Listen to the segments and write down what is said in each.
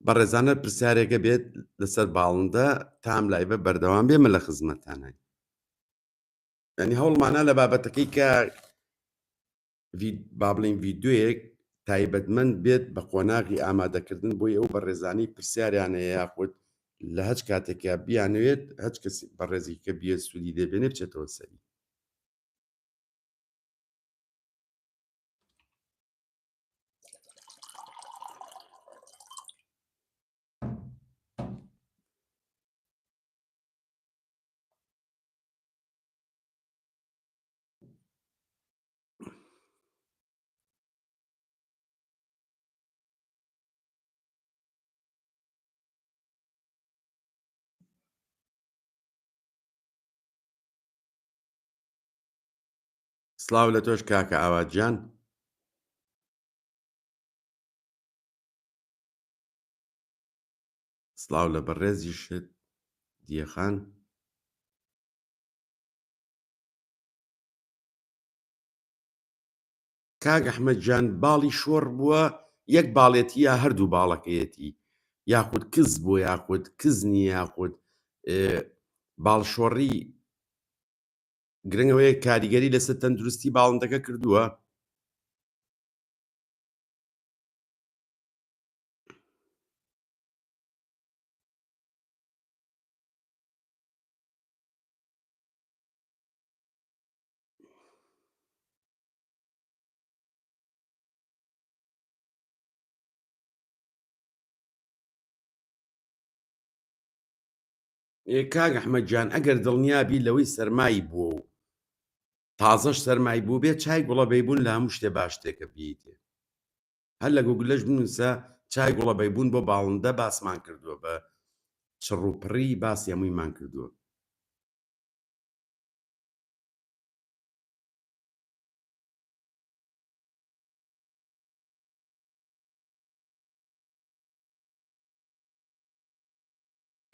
بەڕێزانە پرسیارێکە بێت لەسەر باڵندە تام لایبە بەردەوام بێمە لە خزمەتتانە. ینی هەوڵمانە لە بابەتەکەی کە با بڵین ڤیددیۆیەک تایبەتمەند بێت بە قۆناغی ئامادەکردن بۆی ئەو بەڕێزانی پرسیاریانەیە یاخود لە هەچ کاتێکا بیانوێت هەچ کەسی بەڕێزی کە بیە سوودی دەبێنێ بچێتەوە سەری. سڵاو لە تۆش کاکە ئاواتجان. سڵاو لە بەڕێزیشت دیەخان. کاک ئەحمەدجان باڵی شۆڕ بووە یەک باڵێتی یا هەردوو باڵەکەیەتی یاخود کز بووە یاخود کز نییە یاخود باڵشۆڕی گرنگەوەی کاریگەری لەسەر تەندروستی باڵندەکە کردووە. کاک ئەحمەدجان ئەگەر دڵنیابی لەوەی سەرمایی بووە و تازەش سەرمای بوو بێت چای گوڵەبەیبوون لە هەموو شتێ باش شتێکە بیتێ. هەر لە گوگلەش بنووسە چای گوڵەبەیبوون بۆ باڵندە باسمان کردووە بە چڕوپڕی باسی هەموویمان کردووە.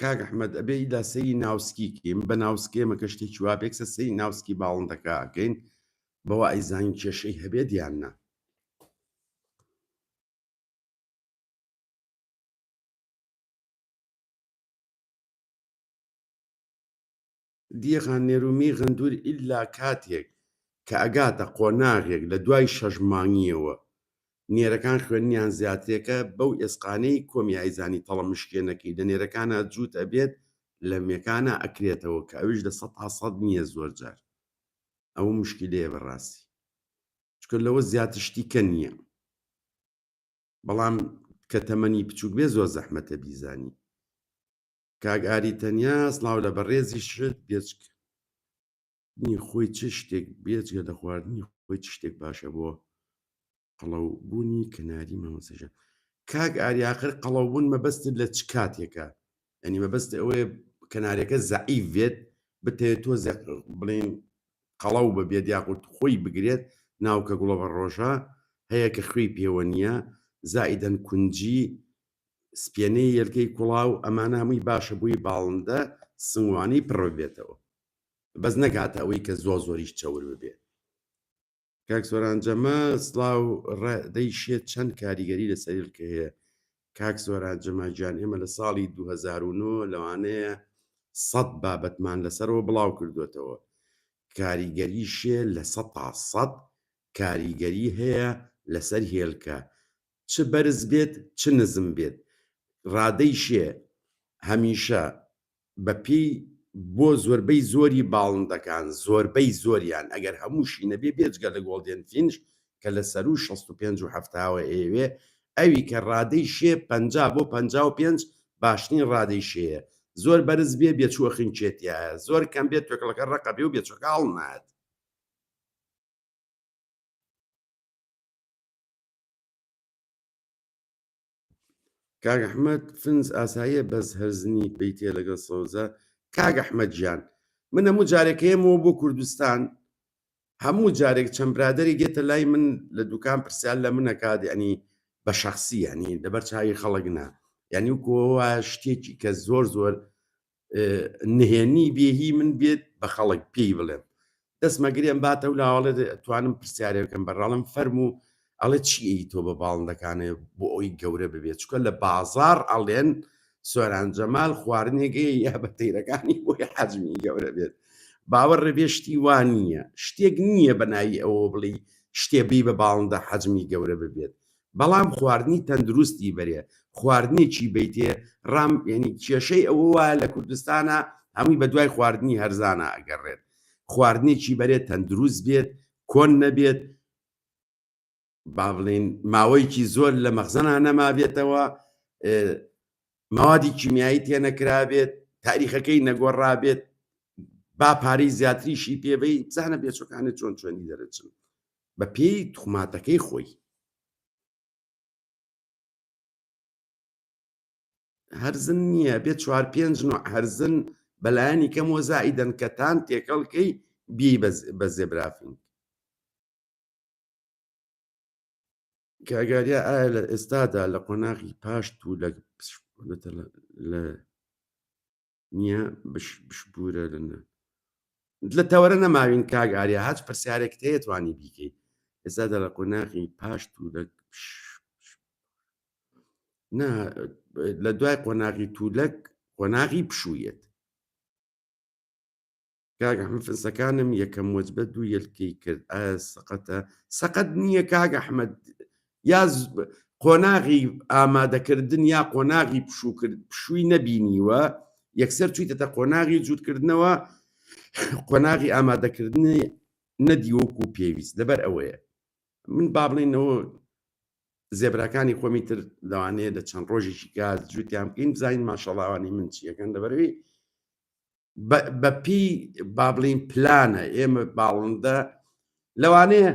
کاک ئەحمەد ئەبێ ئیدا سەیری ناوسکیکەین بە ناوسکێمەکە شتێکی وا بێکسە سەیری ناوسکی باڵندەکە ئەکەین بەوە ئەیزانین کێشەی هەبێت یان نا. دیەخان نێرومی غەندور ئیلا کاتێک کە ئەگاتە قۆناغێک لە دوای 6 مانگیەوە نێرەکان خوێنیان زیاترێکە بەو ئێسقانەی کۆمی ئایزانی تەڵەمشکێنەکەی لە نێرەکانە جووت ئەبێت لە مێکانە ئەکرێتەوە کە ئەویش لە 100% نییە زۆر جار. ئەو مشکلەیە بەڕاستی چکە لەوە زیاتر شتیکە نییە، بەڵام کە تەمەنی بچووک بێ زۆر زەحمەتە بیزانی. کاک ئاری تەنیا سڵاو لە بەڕێزی شت بێچکە خۆی چ شتێک بێجگە لە خواردنی خۆی چ شتێک باشە بۆ قەڵەوبوونی کەناری مامۆسەژە. کاک ئاریاخر قەڵەوبوون مەبەستت لە چ کاتێکە؟ ئەنی مەبەست ئەوەیە کەنارەکە زەعیف بێت بتەوێت تۆ بڵێن قەڵەو ببێت یاخود خۆی بگرێت ناوکە گوڵەبە ڕۆژە هەیە کە خوێی پێوە نییە زائیدەن کونجی سپێنەی یەلکەی کوڵاو ئەمانە هەمووی باشە بووی باڵندە سنگوانەی پڕ بێتەوە بەس نەکاتە ئەوەی کە زۆریش چەور ببێت. کاک سۆرانجەمە سڵاو دەیشێت چەند کاریگەری لەسەرکە هەیە. کاک سۆرانجەمە گیان ئێمە لە ساڵی 2009 لەوانەیە 100 بابەتمان لەسەرەوە بڵاو کردوێتەوە. کاریگەریشێ لە 100% کاریگەری هەیە لەسەر هێلکە چ بەرز بێت چ نزم بێت. ڕادەیشێ هەمیشە بەپێی بۆ زۆربەی زۆری باڵندەکان زۆربەی زۆریان ئەگەر هەمووشی نەبێ بێجگە لە گۆڵدێن فینش کە لە سەر و 65 و 70 ئێوێ ئەوی کە ڕادەی شێ 50 بۆ 55 باشترین ڕادەی شەیە. زۆر بەرز بێ بێچووە خینچێتیایە زۆر کەم بێت توێکڵەکە ڕقە بێ و بێچووەکە هەڵنات. کاک ئەحمەد فنج ئاساییە بەس هەرزنی بیتێ لەگەڵ سەوزە. کاک ئەحمەدجان من هەموو جارێکەیەمەوە بۆ کوردستان هەموو جارێک چەند برادەری گێتە لای من لە دوکان پرسیار لە منەکات ینی بە شەخسی ینی لەبەر چاوی خەڵکنا ینی وکەوە شتێکی کە زۆر زۆر نهێنی بێهی من بێت بە خەڵک پێی بڵێم دەستمەگرێم باتە و لاوەڵێ توانم پرسیارێکم بەڕاڵم فەرموو ئەڵێ چی تۆ بە باڵندەکانێ بۆ ئەوی گەورە ببێت چکە لە بازار ئەڵێن سۆران جەمال خواردنێکی یا بە تەیرەکانی بۆی حەجمی گەورە بێت باوەڕێ بێ شتی وان نییە شتێک نییە بەناوی ئەوە بڵێ شتێبی بە باڵندە حەجمی گەورە ببێت بەڵام خواردنی تەندروستی بەرێ خواردنێکی بیتێ ڕام ینی کێشەی ئەوە وایە لە کوردستانە هەمووی بە دوای خواردنی هەرزانە ئەگەڕێت خواردنێکی بەرێت تەندروست بێت کۆن نەبێت با بڵێن ماوەیەکی زۆر لە مەخزەنا نەمابێتەوە ماوادی کیمیایی تێ نەکرابێت تاریخەکەی نەگۆڕابێت با پارەی زیاتریشی پێبەی بزانە بێچەکانە چۆن چۆنی دەرەچن بە پێی توخماتەکەی خۆی هەرزن نییە بێت 4-5 نوع هەرزن بەلایەنی کەم وەزائیدەن کەتان تێکەڵکەی بی بە زێبرافین کاگاریا ئایا لە ئێستادا لە قۆناغی پاشت و لە نییە بشبورە لەنە لە تەوەرە نەماوین کاگاریا هەچ پرسیارێک هەیە توانی بیکەیت ئێستادا لە قۆناغی پاشت و لە دوای قۆناغی تولەک قۆناغی پشوویەت کاک ئەحمەد فەنسەکانم یەکەم وەجبە 2 یەلکەی کرد ئایا سەقەت نییە کاک ئەحمەد یا قۆناغی ئامادەکردن یا قۆناغی پشووی نەبینیوە یەکسەر چوویتەتە قۆناغی جووتکردنەوە قۆناغی ئامادەکردنی نەدیوەکو پێویست لەبەر ئەوەیە من با بڵێنەوە زێبراکانی خۆمی تر لەوانەیە لە چەند ڕۆژێکی گاز جووتیان بکەین بزانین ماشەڵاوانی من چیەکەن لەبەرەوەی بەپی با بڵین پلانە ئێمە باڵندە لەوانەیە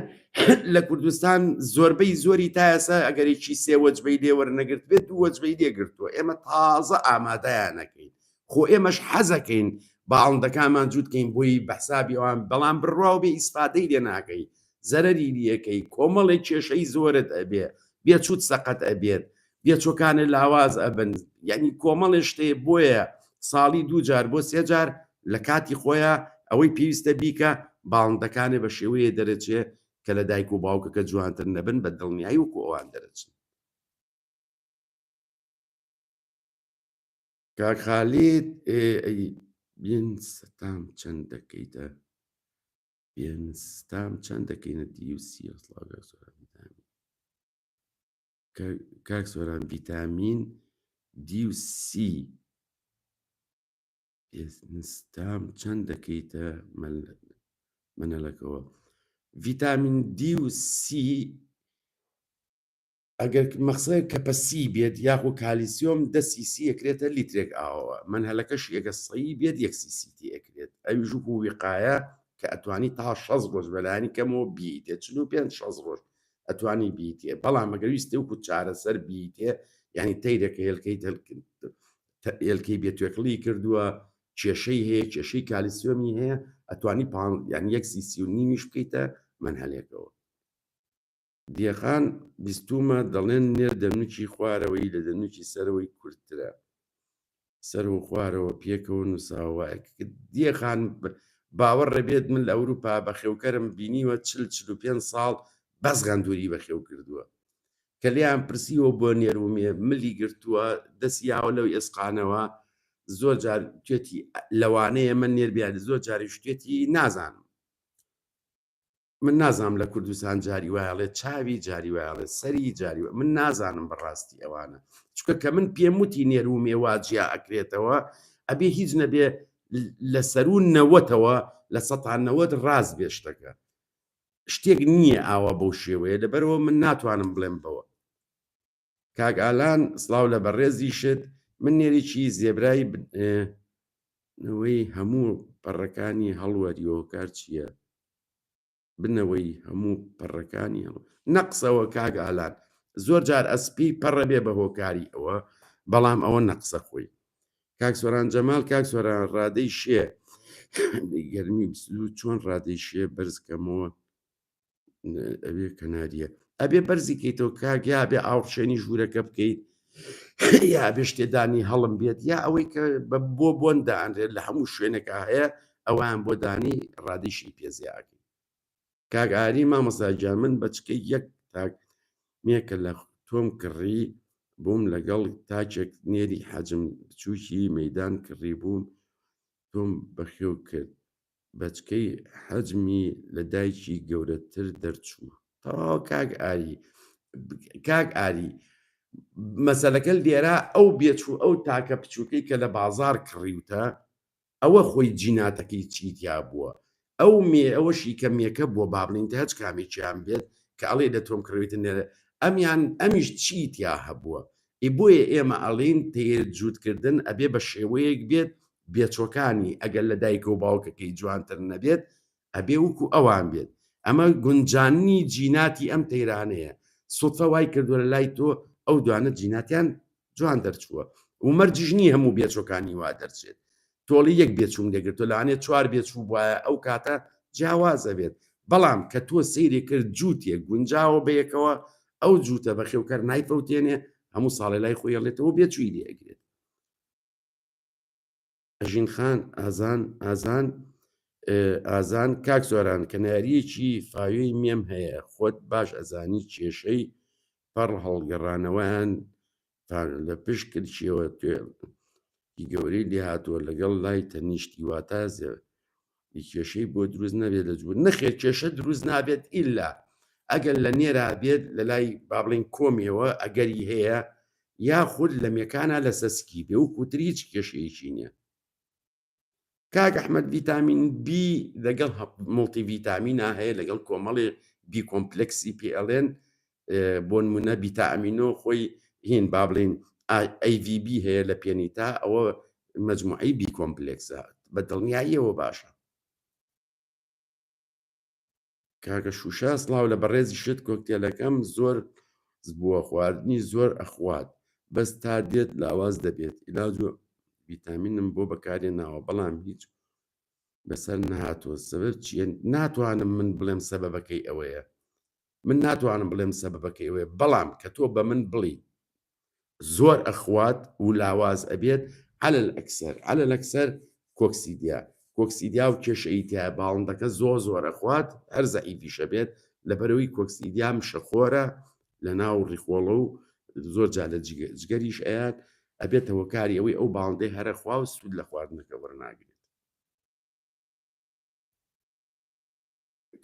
لە کوردستان زۆربەی زۆری تا ئێستا ئەگەرێکی 3 وەجبەی لێ وەرنەگرت بێت 2 وەجبەی لێگرتووە ئێمە تازە ئامادەیان نەکەین خۆ ئێمەش حەزەکەین باڵندەکانمان جووتکەین بۆی بەحسابی ئەوان بەڵام بڕواو بێ ئیسفادەی لێ ناکەی زەرەری لیەکەی کۆمەڵێک کێشەی زۆرت ئەبێ بێچوت سەقەت ئەبێت بێچۆکانە لاواز ئەبن یعنی کۆمەڵێ شتەیە بۆیە ساڵی 2 جار بۆ 3 جار لە کاتی خۆیان ئەوەی پێویستە بیکە باڵندەکانێ بە شێوەیە دەرەچێ کە لە دایک و باوکەکە جوانتر نەبن بە دڵنیایی وکو ئەوان دەرەچن کاک خالید بێن ستام چەند دەکەیتە بێن ستام چەند دەکەینە دیوسی کاک سۆران ڤیتامین دی و سی ستام چەند دەکەیتە منەلەکەوە ڤیتامین دی و سی ئەگەر مەخسەیە کە پەسی بێت یاخۆ کالیسیۆم 10 سیسی ئەکرێتە لیترێک ئاوەوە منهەلەکەش ئەگە سەیی بێت 1 سیسی ئەکرێت ئەویش وەکو وقایە کە ئەتوانی تا 6 ڕۆژ بەلایانی کەمەوە بیتێ 45 ڕۆژ ئەتوانی بیتێ بەڵام ئەگەر ویستێ وەکو چارەسەر بیتێ یعنی تەیرەکە هێلکەی بێتوێکڵی کردووە کێشەی هەیە کێشەی کالیسیۆمی هەیە ئەتوانی یان 1 سیسی و نیمیش بکەیتە منهەلێکەوە دیێخان بیستومە دەڵێن نێر دەمنوکی خوارەوەی لە دەمنوکی سەرەوەی کورتترە سەر و خوارەوە پێکەوە نووساوایە دیێخان باوەڕ ڕێبێت من لە ئەوروپا بە خێوکەرم بینیوە 45 ساڵ بەس غەندوری بە خێو کردووە کە لیان پرسیوە بۆ نێرومێ ملی گرتووە دەستیاوە لەو ئێسقانەوە زۆر جار توێتی لەوانەیە من نێربیان زۆر جاری شتێتی نازانم من نازانم لە کوردستان جاری وایڵێ چاوی جاری وایڵێ سەری جاری من نازانم بەڕاستی ئەوانە چکە کە من پێم وتی نێرومێ واجیا ئەکرێتەوە ئەبێ هیچ نەبێ لە سەرون نەوەتەوە لە 190 ڕاز بێ شتەکە شتێک نییە ئاوا بەو شێوەیە لەبەرەوە من ناتوانم بڵێم بەوە کاک ئالان سڵاو لە بەڕێزی شت من نێریکی زێبرای نەوەی هەموو پەڕەکانی هەڵوەریەوە کار چییە بنەوەی هەموو پەڕەکانی نەقسەوە کاک ئالان زۆر جار ئەسپی پەڕە بێ بە هۆکاری ئەوە بەڵام ئەوە نەقسە خۆی کاک سۆران جەمال کاک سۆران ڕادەی شێ گەرمی چۆن ڕادەی شێ بەرزکەمەوە ئەوێ کەناریە ئەبێ بەرزی کەیتەوە کاک یا بێ ئاوشێنی ژوورەکە بکەیت یا بێ شتێدانی هەڵم بێت یا ئەوەی کە بۆ بۆندانرێت لە هەموو شوێنێکە هەیە ئەوان بۆ دانی ڕادیشی پێزیاکەی کاک ئاری مامەساجان من بەچکەی یەک تاک مێکە لە تۆم کڕی بووم لەگەڵ تاچێک نێری حەجم بچووکی مەدان کڕی بووم تۆم بەخێو کرد بەچکەی حەجمی لە دایکی گەورەتر دەرچوو تەواو کاک ئاری مەسەلەکە لێرە ئەو بێچوو ئەو تاکە بچووکەی کە لە بازار کڕیوتە ئەوە خۆی جیناتەکەی چیتیا بووە ئەوەشی کە مێکە بۆ با بڵین هەچ کامێکیان بێت کە ئەڵێ لە تۆم کڕویتن نێرە ئەمیش چیتیا هەبووە بۆیە ئێمە ئەڵین تێجووتکردن ئەبێ بە شێوەیەک بێت بێچۆکانی ئەگەر لە دایکە و باوکەکەی جوانتر نەبێت ئەبێ وکو ئەوان بێت ئەمە گونجانی جیناتی ئەم تەیرانەیە سوتفە وای کردووە لە لای تۆ ئەو دوانە جیناتیان جوان دەرچووە ومەرجژنی هەموو بێچۆکانی وا دەرچێت تۆڵی یەک بێچوم دەگرێتۆ لەوانێت چوار بێچوو وایە ئەو کاتە جیاوازە بێت بەڵام کە تۆ سەیرێ کرد جووتێک گونجاوە بەیەکەوە ئەو جووتە بە خێوکەر نایفەوتێنێ هەموو ساڵی لای خۆی هەڵێتەوە بێچووی لێگرێت ئەژین خان ئازان کاک زۆران کەناریەکی فاوی مێم هەیە خۆت باش ئەزانی کێشەی پەڕ هەڵگەڕانەوەیان لە پشت کردچیەوە گەورەی لێ هاتووە لەگەڵ لای تەنیشتی واتازە کێشەی بۆ دروست نەبێت دەجبوو نەخێت کێشە دروست نابێت ئیلا ئەگەر لە نێرا بێت لە لای بابڵین کۆمیەوە ئەگەری هەیە یاخود لە مێکانە لە سەسکی بێ و کوتری هیچ کێشەیەکی نییە کاک ئەحمەد ڤیتامین بی لەگەڵ مڵتی ڤیتامینە هەیە لەگەڵ کۆمەڵێ بی کۆمپلکسی پێڵێن بۆ نمونە بیتامینۆ خۆی هین با بڵین AVB هەیە لە پێنیتا ئەوە مەجموعەی بی کۆمپلکسە بە دڵنیاییەوە باشە کاکە شوشە سڵاو لە بەڕێزی شت کۆکتێلەکەم زۆر بووە خواردنی زۆر ئەخوات بەس تا دێت لاواز دەبێت ئیلاج ڤیتامینم بۆ بەکارێ ناوە بەڵام هیچ بەسەر نهاتوە سەبەب چیە ناتوانم من بڵێم سەبەبەکەی ئەوەیە من ناتوانم بڵێم سەبەبەکەی ئەوەیە بەڵام کە تۆ بە من بڵی زۆر ئەخوات و لاواز ئەبێت على الأكثر کۆکسیدیا و کێشەیتیا باڵندەکە زۆر ئەخوات هەر زەعیفیشە بێت لەبەرەوەی کۆکسیدیا شەخۆرە لە ناو ڕیخۆڵە و زۆر جا لە جگەریش ئەیات ئەبێتەوە کاری ئەوەی ئەو باڵندەی هەرەخوا و سوود لە خواردنەکە وەرناگرێت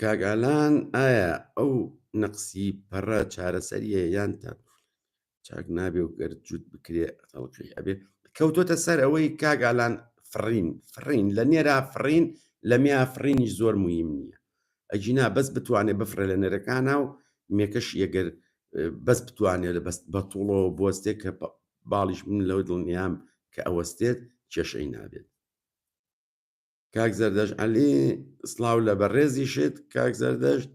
کاگالان ئایا ئەو نەقسی پەڕە چارەسەریە یان تا چاک نابێ و گەرجووت بکرێ تەڵقی ئەبێ کەوتۆتە سەر ئەوەی کاگالان فڕین لە نێرا فڕین لە میا فڕینی زۆر مهم نییە ئەجینا بەس بتوانێت بفرە لە نێرەکانە و مێکەش یەگەر بەس بتوانێت لە بەست بە تووڵەوە بۆستێک کە باڵیش من لەو دڵنیام کە ئەوەستێت کێشەی نابێت کاک زەردەشت عەلی سڵاو لە بەڕێزی شت کاک زەردەشت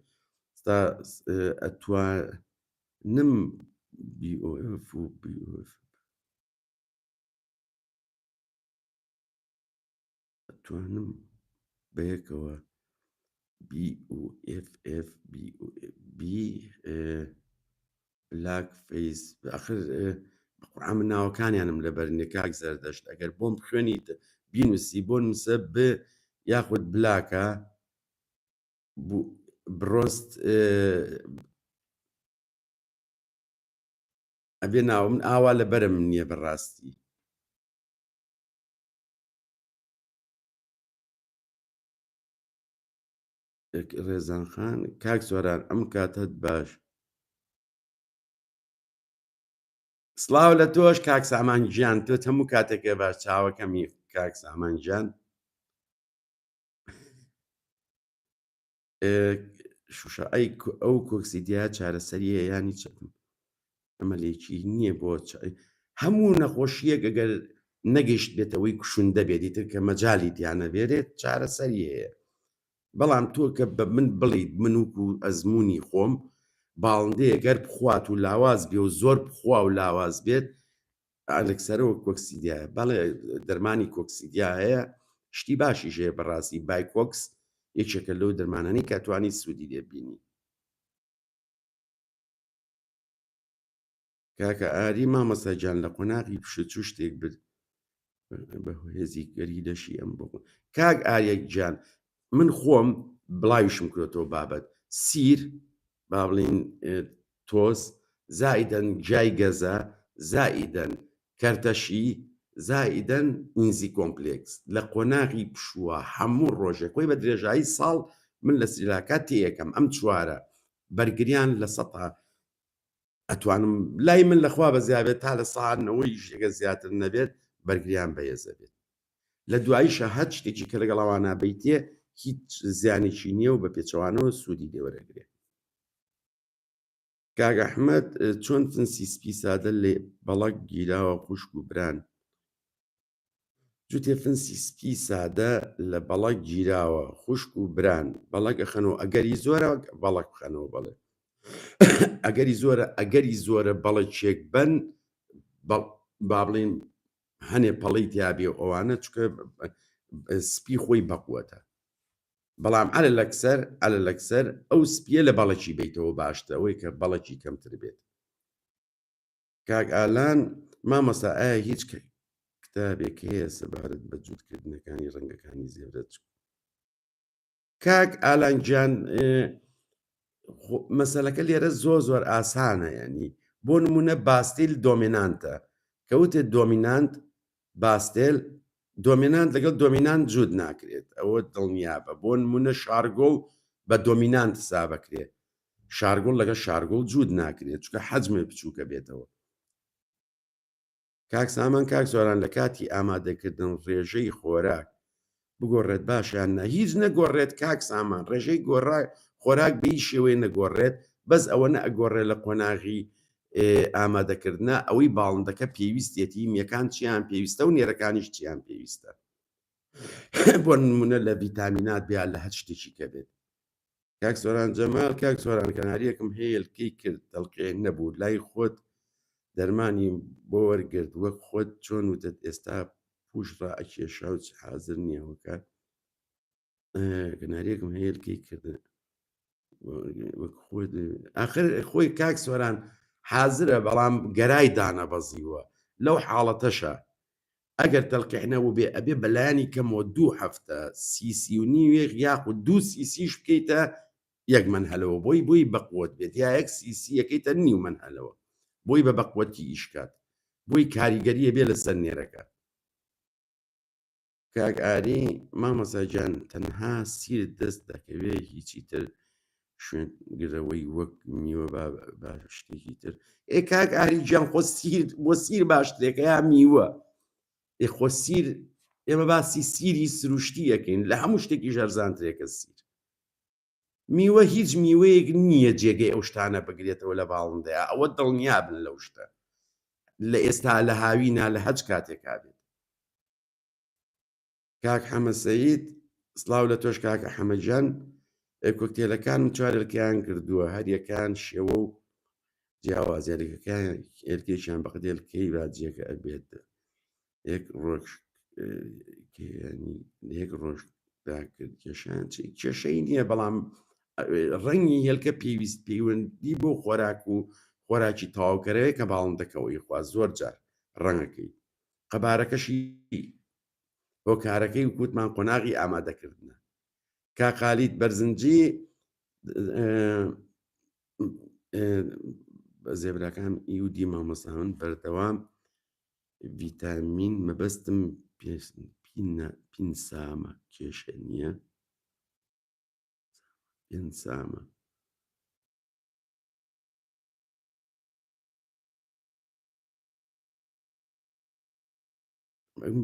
ئەتوانم BOF و BOF ئەتوانم بەیەکەوە BOFF بلاک فەیس ئاخر بەقورعان من ناوەکانیانم لەبەرنێ کاک زەردەشت ئەگەر بۆم خوێنیت بینووسی بۆ نووسە ب یاخود بلاکە بڕۆست ئەبێ ناوە من ئاوا لە بەرم نییە بەڕاستی ڕێزان خان کاک زۆران ئەم کاتت باش سڵاو لە تۆش کاک سامانگیان تۆ هەموو کاتێکە باش چاوەکەمی کاک سامانگیان شوشە ئەو کۆکسیدیا چارەسەریە ینی چەتم ئەمە لێکی نییە بۆ هەموو نەخۆشیەک ئەگەر نەگەیشت بێتەوەی کوشندە بێتیتر کە مەجای دیانە بێرێت چارەسەری هەیە بەڵام تۆ کە بە من بڵیت منوک و ئەزمموی خۆم باڵندەیە گەر بخوات و لاواز بێ و زۆر بخوا و لاواز بێت ئالکسەرەوە کۆکسیدیایە بەڵێ دەرمانی کۆکسیدیا هەیە شتی باشیش هەیە بەڕاستی بایکۆکس یەکێکە لەو دەرمانانی کاتوانی سوودی لێبینی کاکە ئاری مامەسەجان لە قۆناغی پشتچوو شتێک بە هێزی گەری دەشی ئەم بۆ کاک ئاریەک گیان من خۆم بڵاویشم کرێتەوە بابەت سیر با بڵین تۆز زائداً جایگەزە، زائداً کەرتەشی، زائداً ئینزی کۆمپلێکس لە قۆناغی پشووە هەموو ڕۆژێک خۆی بە درێژایی ساڵ من لە سریلانکا تێیەکەم ئەم چوارە بەرگریان لە سەتا ئەتوانم لای من لەخوا بە زیابێت تا لە ساڵنەوەی ژێگە زیاتر نەبێت بەرگریان بەهێزە بێت لە دواییشە هەر شتێکی کە لەگەڵاوانە بیتێ هیچ زیانێکی نییە و بە پێچەوانەوە سوودی لێوەرەگرێت. کاک ئەحمەد چۆن فنسی سپی سادە لێ بەڵەک گیراوە خوشک و بران جوتێ فنسی سپی سادە لە بەڵەک گیراوە خوشک و بران بەڵەک ئەخەنەوە ئەگەری زۆرە بەڵەک بخەنەوە بەڵێ ئەگەری زۆرە بەڵەکێک بن با بڵێن هەنێ پەڵەی تیابێ ئەوانە چکە سپی خۆی بەقووەتە بەڵام ئالە لەکسەر ئەو سپیە لە بەڵەکی بیتەوە باشتە ئەوەی کە بەڵەکی کەمتر بێت. کاک ئالان مامەسا ئایا هیچ کتابێک هەیە سەبارەت بە جووتکردنەکانی ڕەنگەکانی زێورەت؟ کاک ئالانگیان مەسەلەکە لێرە زۆر ئاسانە ینی بۆ نمونە باستیل دۆمینانتە کەوتێ دۆمینانت باستێل دۆمینانت لەگەڵ دۆمینانت جوود ناکرێت ئەوە دڵنیابە بۆ نمونە شارگۆڵ بە دۆمینانت حسابەکرێت شارگۆڵ لەگە شارگۆڵ جوود ناکرێت چکە حەجمێ بچووکە بێتەوە. کاک سامان کاک زۆران لە کاتی ئامادەکردن ڕێژەی خۆراک بگۆڕێت باشیان نە هیچ نەگۆڕێت کاک سامان ڕێژەی خۆراک بەی شێوەیە نەگۆڕێت بەس ئەوە نە ئەگۆڕێت لە قۆناغی ئامادەکردنە ئەوەی باڵندەکە پێویستێتی میەکان چیان پێویستە و نێرەکانیش چیان پێویستە بۆ نمونە لە ڤیتامینات بیان لە هەر شتێکی کە بێت. کاک سۆران جەمال کاک سۆران کەناریەکم هەیەلکەی کرد دڵقێ نەبوو لای خۆت دەرمانی بۆ وەرگرت وەک خۆت چۆن وتت ئێستا پوشڕ ئەکێشا و حازر نییە وەکە کەناریەکم هەیەلکەی کردن وەک خۆت ئاخر خۆی کاک سۆران حازرە بەڵام گەرای دانەبەزیوە لەو حاڵەتەشە ئەگەر تەلقیحنەبوو بێ ئەبێ بەلایانی کەمەوە 2 هەفتە سیسی و نیوێ یاخود 2 سیسیش بکەیتە یەک منهەلەوە بۆی بەقوت بێت یا یەک سیسی یەکەیتە نیو منهەلەوە بۆی بە بەقوەتی ئیشکات بۆی کاریگەریە بێ لەسەر نێرەکە. کاک ئاری مامەساجان تەنها سیرت دەست دەکەوێ هیچی تر شوێنگرەوەی وەک میوە با شتێکی تر کاک ئاری گیان خۆ بۆ سیر باشترێکە یا میوە خۆ سیر ئێمە باسی سیری سروشتی یەکەین لە هەموو شتێکی ژەرزانترێکە سیر میوە هیچ میوەیەک نییە جێگەی ئەو شتانە بگرێتەوە لە باڵندەیە ئەوە دڵنیابن لەو شتە لە ئێستا لە هاوینا لە هەج کاتێکا بێت. کاک حەمە سەید سڵاو لە تۆش کاکە حەمەجان کۆکتێلەکانم چوارێکیان کردووە هەریەکان شێوە و جیاوازیارەکەکان ئێرکێکیان بەقدێلکەی باجێکە ئەبێت یەک ڕۆژ یەک ڕۆژ داکرد کێشان کێشەی نییە بەڵام ڕەنگی هێلکە پێویست پەیوەندی بۆ خۆراک و خۆراکی تەواوکەرەوەی کە باڵندەکەەوەی خوا زۆر جار ڕەنگەکەی قەبارەکەشی هۆکارەکەی وکوتمان قۆناغی ئامادەکردنە. کاقالیت بەرزنجی بە زێبراکان ئیودی مامەساون بەردەوام ڤیتامین مەبەستم پینسامە کێشە نییە پێنسامە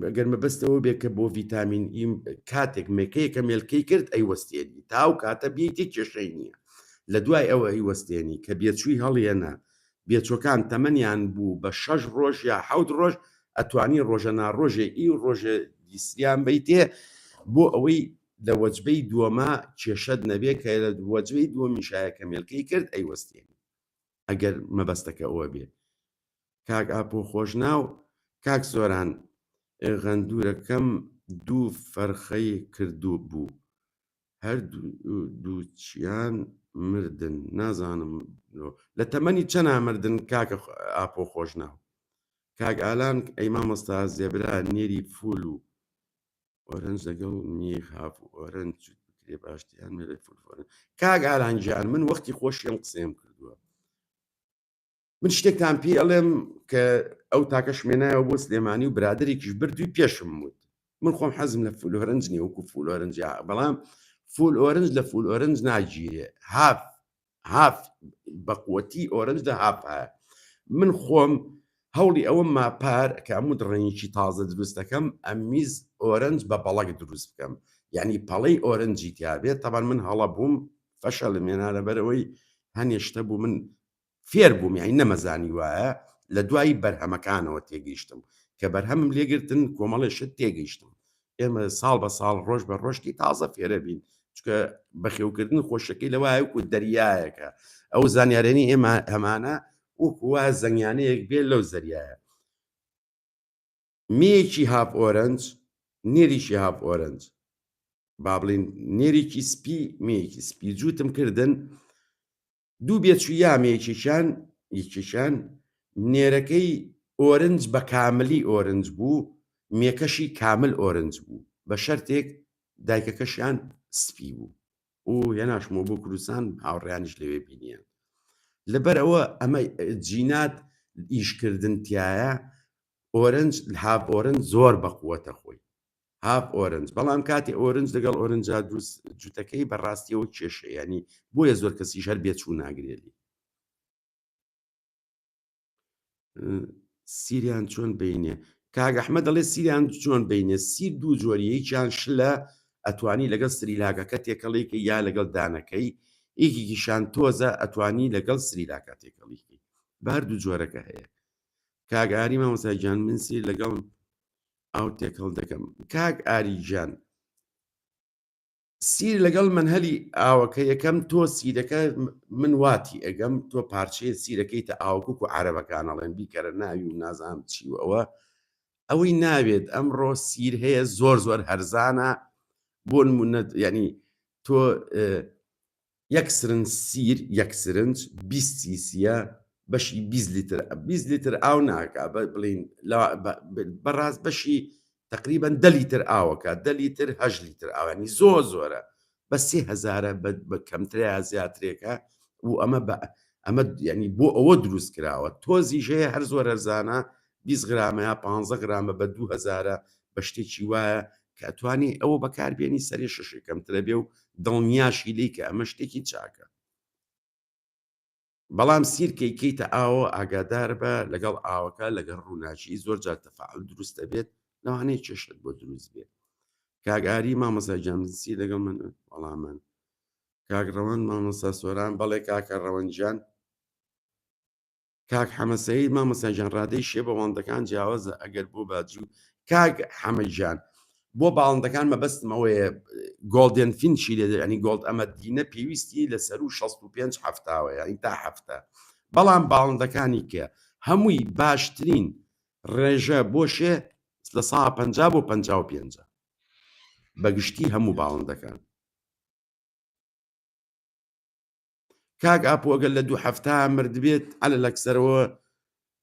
ئەگەر مەبەستەوە بێت کە بۆ ڤیتامین ئیم کاتێک مێکەیەکە مێلکەی کرد ئەیوەستێنی تاو کاتە بێتی کێشەی نییە لە دوای ئەوە ئەیوەستێنی کە بێچووی هەڵێنە بێچۆکان تەمەنیان بوو بە 6 ڕۆژ یا 7 ڕۆژ ئەتوانی ڕۆژە ناڕۆژێ ئی و ڕۆژە دیسریان بیتێ بۆ ئەوەی لە وەجبەی دووەمە کێشەت نەبێت کە لە وەجبەی دووەمی شایەکە مێلکەی کرد ئەیوەستێنی ئەگەر مەبەستەکە ئەوە بێ. کاک ئاپۆ خۆشناو کاک زۆران غەندورەکەم 2 فەرخەی کردو بوو هەردووچیان مردن نازانم لە تەمەنی چەنە مردن کاکە ئاپۆ خۆشناو. کاک ئالان ئەی مامۆستا زێبرا نێری فول و ئۆرەنج لەگەڵ میخ هاف و ئۆرەنج بکرێ باشتیان مێرە فولفۆرن. کاک ئالانجیان من وەختی خۆشیەم قسەم کردووە من شتێکتان پێ ئەڵێم کە ئەو تاکە شمێنایەوە بۆ سلێمانی و برادێکیش بردووی پێشم وت من خۆم حەزم لە فول ئۆرنج نییە وەکو فول ئۆرنج بەڵام فول ئۆرنج لە فول ئۆرنج ناگیرێ هاف بەقوەتی ئۆرنج لە هاف هەیە من خۆم هەوڵی ئەوە ماپار کە هەموو ڕێنیکی تازە دروست دەکەم ئەمیز ئۆرنج بە بەڵک دروست بکەم یعنی پەڵەی ئۆرنجی تیابێت تەبەن من هەڵە بووم فەشەڵ مێنا لەبەرەوەی هەنێشتە بوو من فێر بووم یانی نەمەزانی وایە لە دوایی بەرهەمەکانەوە تێگەیشتم کە بەرهەمم لێگرتن کۆمەڵێشت تێگەیشتم ئێمە ساڵ بە ساڵ ڕۆژ بە ڕۆژتی تازە فێرە بین چکە بەخێوکردن خۆشەکەی لەوایە وکو دەریایەکە ئەو زانیارێنی ئێمە هەمانە وەکووا زەنگیانەیەک بێت لەو زەریایە مێیەکی هاف ئۆرنج نێریشی هاف ئۆرنج با بڵین نێریکی سپی مێیەکی سپی جووتم کردن دوو بێچوو یامێکیشان یەکیشان نێرەکەی ئۆرنج بە کاملی ئۆرنج بوو مێکەشی کامل ئۆرنج بوو بە شەرتێک دایکەکەشیان سپی بوو و هێناشمەوە بۆ کوردستان هاوڕێیانیش لەوێ بینیان لەبەر ئەوە ئەمە جینات ئیشکردنتیایە ئۆرنج هاف ئۆرنج زۆر بەقووەتە خۆی هاف ئۆرنج بەڵام کاتی ئۆرنج لەگەڵ ئۆرنجا دروست جوتەکەی بەڕاستیەوە کێشە ینی بۆیە زۆر کەسی هەر بێچوو ناگرێلی سیریان چۆن بینێ کاک ئەحمەد دەڵێ سیریان چۆن بینێ سیر دوو جۆریەیەکیان شلە ئەتوانی لەگەڵ سریلاکەکە تێکەڵێکی یا لەگەڵ دانەکەی ئێکێکیشان تۆزە ئەتوانی لەگەڵ سریلاکە تێکەڵێکی باردوو جۆرەکە هەیە کاک ئاری مامۆستاگیان من سیر لەگەڵ ئەو تێکەڵ دەکەم کاک ئاریجان سیر لەگەڵ منهەلی ئاوەکە یەکەم تۆ سیرەکە من واتی ئەگەم تۆ پارچەیە سیرەکەیتە ئاوکوک و عەرەبەکانەڵێن بیکەرە ناوی و نازانم چی و ئەوەی ناوێت ئەمڕۆ سیر هەیە زۆر زۆر هەرزانە بۆ نمونە ینی تۆ یەک سرنج سیر یەک سرنج 20 سیسیە بەشی 20 لیتر ئاو ناکا بڵین بەڕاست بەشی تقریبان 10 لیتر ئاوەکە 10 لیتر 8 لیتر ئاوانی زۆر زۆرە بە 3000 بە کەمتریا زیاترێکە و ئەمە ینی بۆ ئەوە دروست کراوە تۆزی ژەیە هەر زۆر هەرزانە 20 گرامە یا 15 گرامە بە 2000 بە شتێکی وایە کە ئەتوانی ئەوە بەکاربێنی سەری شەشی کەمترە بێ و دڵنیاشی لی کە ئەمە شتێکی چاکە بەڵام سیرکەیکەیتە ئاوە ئاگادار بە لەگەڵ ئاوەکە لەگەڵ ڕووناچی زۆر جار تەفاعل دروستە بێت لەوانەیە کێشت بۆ دروست بێت کاگاری مامەساجانسی لەگەڵ من وەڵام من کاگڕەوەند مامەسا سۆران بەڵێ کاکە ڕەوەنجان کاک حەمەسەید مامەساجان ڕادەی شێ بە وەندەکان جیاوازە ئەگەر بۆ باجوو کاک حەمەجان بۆ باڵندەکان مەبەستمەوەیە گۆڵدن فینچی لێ ینی گۆڵد ئەمە دینە پێویستی لەسەر و 65 هەفتاوە ینی تا هەفتە بەڵام باڵندەکانی کە هەمووی باشترین ڕێژە بۆشێ لە 150 بۆ 55 بەگشتی هەموو باڵندەکان کاک ئاپۆگەل لە 2 هەفتە مردبێت ئەلە لەکسەرەوە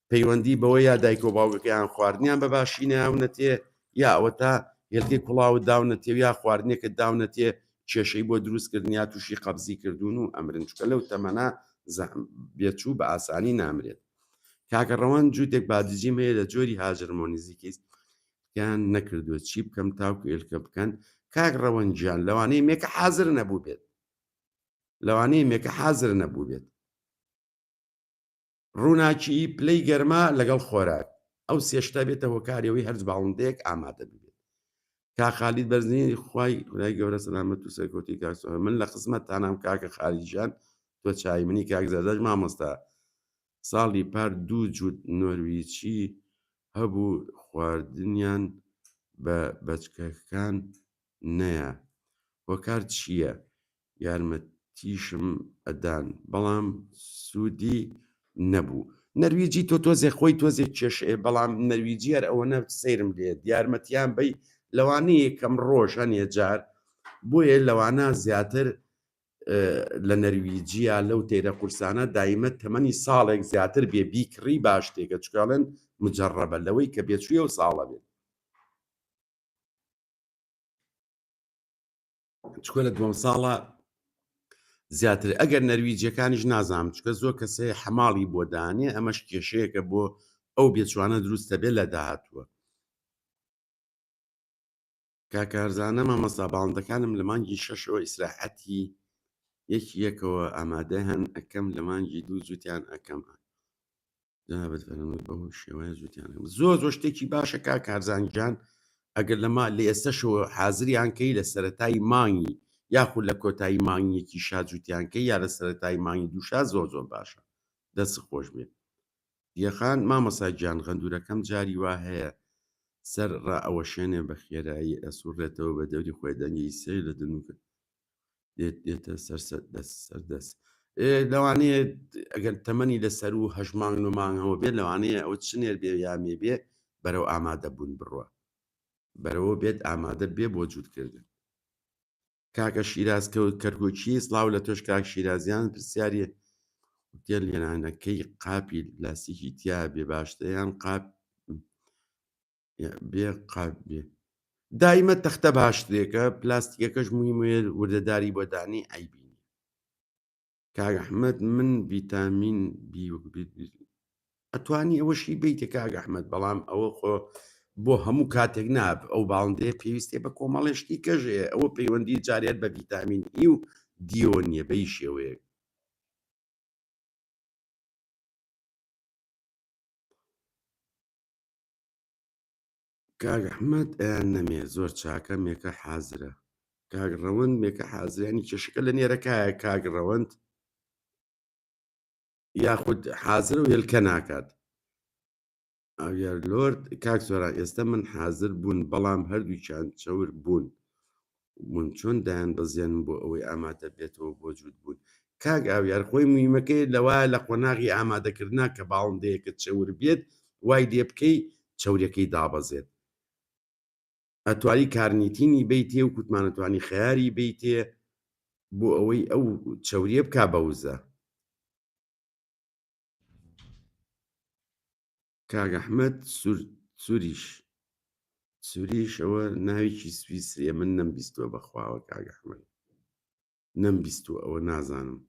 پەیوەندی بەوە یا دایک و باوگەکەیان خواردنیان بە باشی ناونەتێ یا ئەوە تا هێلکەی کوڵاوت داونەتێ یا خواردنێکت داونەتێ کێشەی بۆ دروستکردن یا تووشی قەبزی کردوون و ئەمرن چکە لەو تەمەنا بێچوو بە ئاسانی نامرێت کاکە ڕەوەند جووتێک بادجیم هەیە لە جۆری هاژرمۆنیزیکیست یان نەکردووە چی بکەم تاوکو ئێلکە بکەن کاک ڕەوەنجیان لەوانەیە مێکە حازر نەبوو بێت لەوانەیە مێکە حازر نەبوو بێت ڕووناکی پلەی گەرما لەگەڵ خۆراک ئەو سێشتا بێتە هۆکاریەوەی هەرج باڵندەیەک ئامادە ببێت کا خالید بەرزنی خوای خدای گەورە سەلامەت و سەرکەوتی کاکسۆ من لە خزمەتتانام کاکە خالیجان تۆ چای منی کاک زەردەش مامۆستا ساڵی پار 2 جووت نۆرویجی هەبوو خواردنیان بە بەچکەکان نەیە هۆکار چییە یارمەتیشم ئەدان بەڵام سوودی نەبوو نەرویجی تۆ تۆزێ خۆی تۆزێک کێشێ بەڵام نەرویجی هەر ئەوەنە سەیرم لێت یارمەتیان بەی لەوانەیە کەم ڕۆژ هەنێ جار بۆیە لەوانە زیاتر لە نەرویجیە لەو تێرە قورسانە دایمە تەمەنی ساڵێک زیاتر بێ بیکڕی باش تێکە چکاڵێن مجەڕەبە لەوەی کە بێچوویە و ساڵە بێت چکۆ لە دووەم ساڵە زیاتر ئەگەر نەرویجیەکانیش نازانم چکە زۆر کەسەیە حەماڵی بۆ دانێ ئەمەش کێشەیەکە بۆ ئەو بێچوانە دروستە بێت لە داهاتووە. کاکارزانە مامەستا باڵندەکانم لە مانگی 6ەوە ئیسراحەتی یەکەوە ئامادە هەن ئەەکەم لە مانگی 2 جووتیان ئەەکەم جنابەت فەرمووی بەو شێوەیە جووتیان زۆر شتێکی باشە کاکارزانجان ئەگەر لەما لە ئێستەشەوە حازریان کەی لە سەرەتای مانگی یاخود لە کۆتایی مانگیەکی شاجووتیانکەی یا لە سەرەتای مانگی دووشا زۆر باشە دەست خۆش بێت. دیەخان مامەسا گیان غەندورەکەم جاری وا هەیە سەر ڕائەوە شوێنێ بە خێرایی ئەسوڕێتەوە بە دەوری خۆیدەنگی سێ لە دنوکە دێتە سەردەست لەوانەیە ئەگەر تەمەنی لەسەر و هەژمانگ و مانگەوە بێت لەوانەیە ئەو چنێر بێ یامێ بێ بەرەو ئامادە بوون بڕوە بەرەوە بێت ئامادە بێ بۆ جووتکردن. کاکە شیراز کەرکۆچی سڵاو لە تۆش کاک شیرازیان پرسیارە تێ لێنانەکەی قاپی لاستیکی تیا بێ باشتەیان قاپ بێ قاپ بێ دایمە تەختە باشترێکە پلاستیکەکەش مویمێ وردەداری بۆ دانی ئایبینی. کاک ئەحمەد من ڤیتامین ئەتوانی ئەوەشی بیتێ کاک ئەحمەد بەڵام ئەوە خۆ بۆ هەموو کاتێک ناب ئەو باڵندەیە پێویستێ بە کۆمەڵێشتی کەژەیە ئەوە پەیوەندی جارێت بە ڤیتامین ئی و دیۆ نییە بەی شێوەیە. کاک ئەحمەد ئەیان نەمێ زۆر چاکە مێکە حازرە کاک ڕەوەند مێکە حازرانی کێشەکە لە نێرەکایە کاک ڕەوەند یاخود حازر و هێلکە ناکات. ئاویار لۆرد کاک زۆران ئێستا من حازر بوون بەڵام هەردووچیان چەور بوون چۆن دایان بەزیێنم بۆ ئەوەی ئامادە بێتەوە بۆ جووت بوون. کاک ئاویار خۆی مویمەکەی لەوایە لە قۆناغی ئامادەکردنا کە باڵندەیەکە چەور بێت وای لێ بکەی چەورەکەی دابەزێت. ئەتوانی کارنیتینی بیتێ و کوتمانەتوانی خەیاری بیتێ بۆ ئەوەی ئەو چەوریە بکا بەوزە. کاک ئەحمەد سووریش ئەوە ناوێکی سویسریە من نەمبیستووە بەخواوە کاک ئەحمەد نەمبیستووە ئەوە نازانم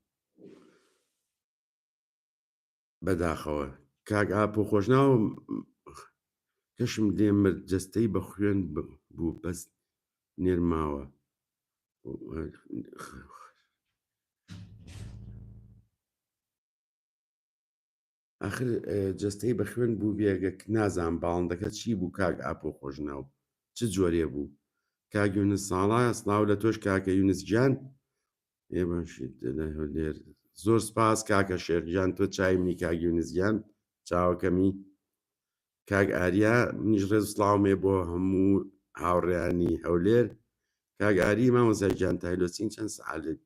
بەداخەوە. کاک ئاپۆ خۆشناو کەشم لێ مرد جەستەی بە خوێن بوو بەس نێرماوە ئاخر جەستەی بە خوێن بوو بێگە نازان باڵندەکە چی بوو کاک ئاپۆ خۆشناو چ جۆرێ بوو. کاک یونس ساڵا سڵاو لە تۆش کاکە یونس گیان لێر زۆر سپاس کاکە شێخجان تۆ چای منی کاک یونس گیان چاوەکەمی. کاک ئاریا منیش ڕێز سڵاومێ بۆ هەموو هاوڕێیانی هەولێر. کاک ئاری مامۆستا گیان تایلۆچین چەند سەعاتێک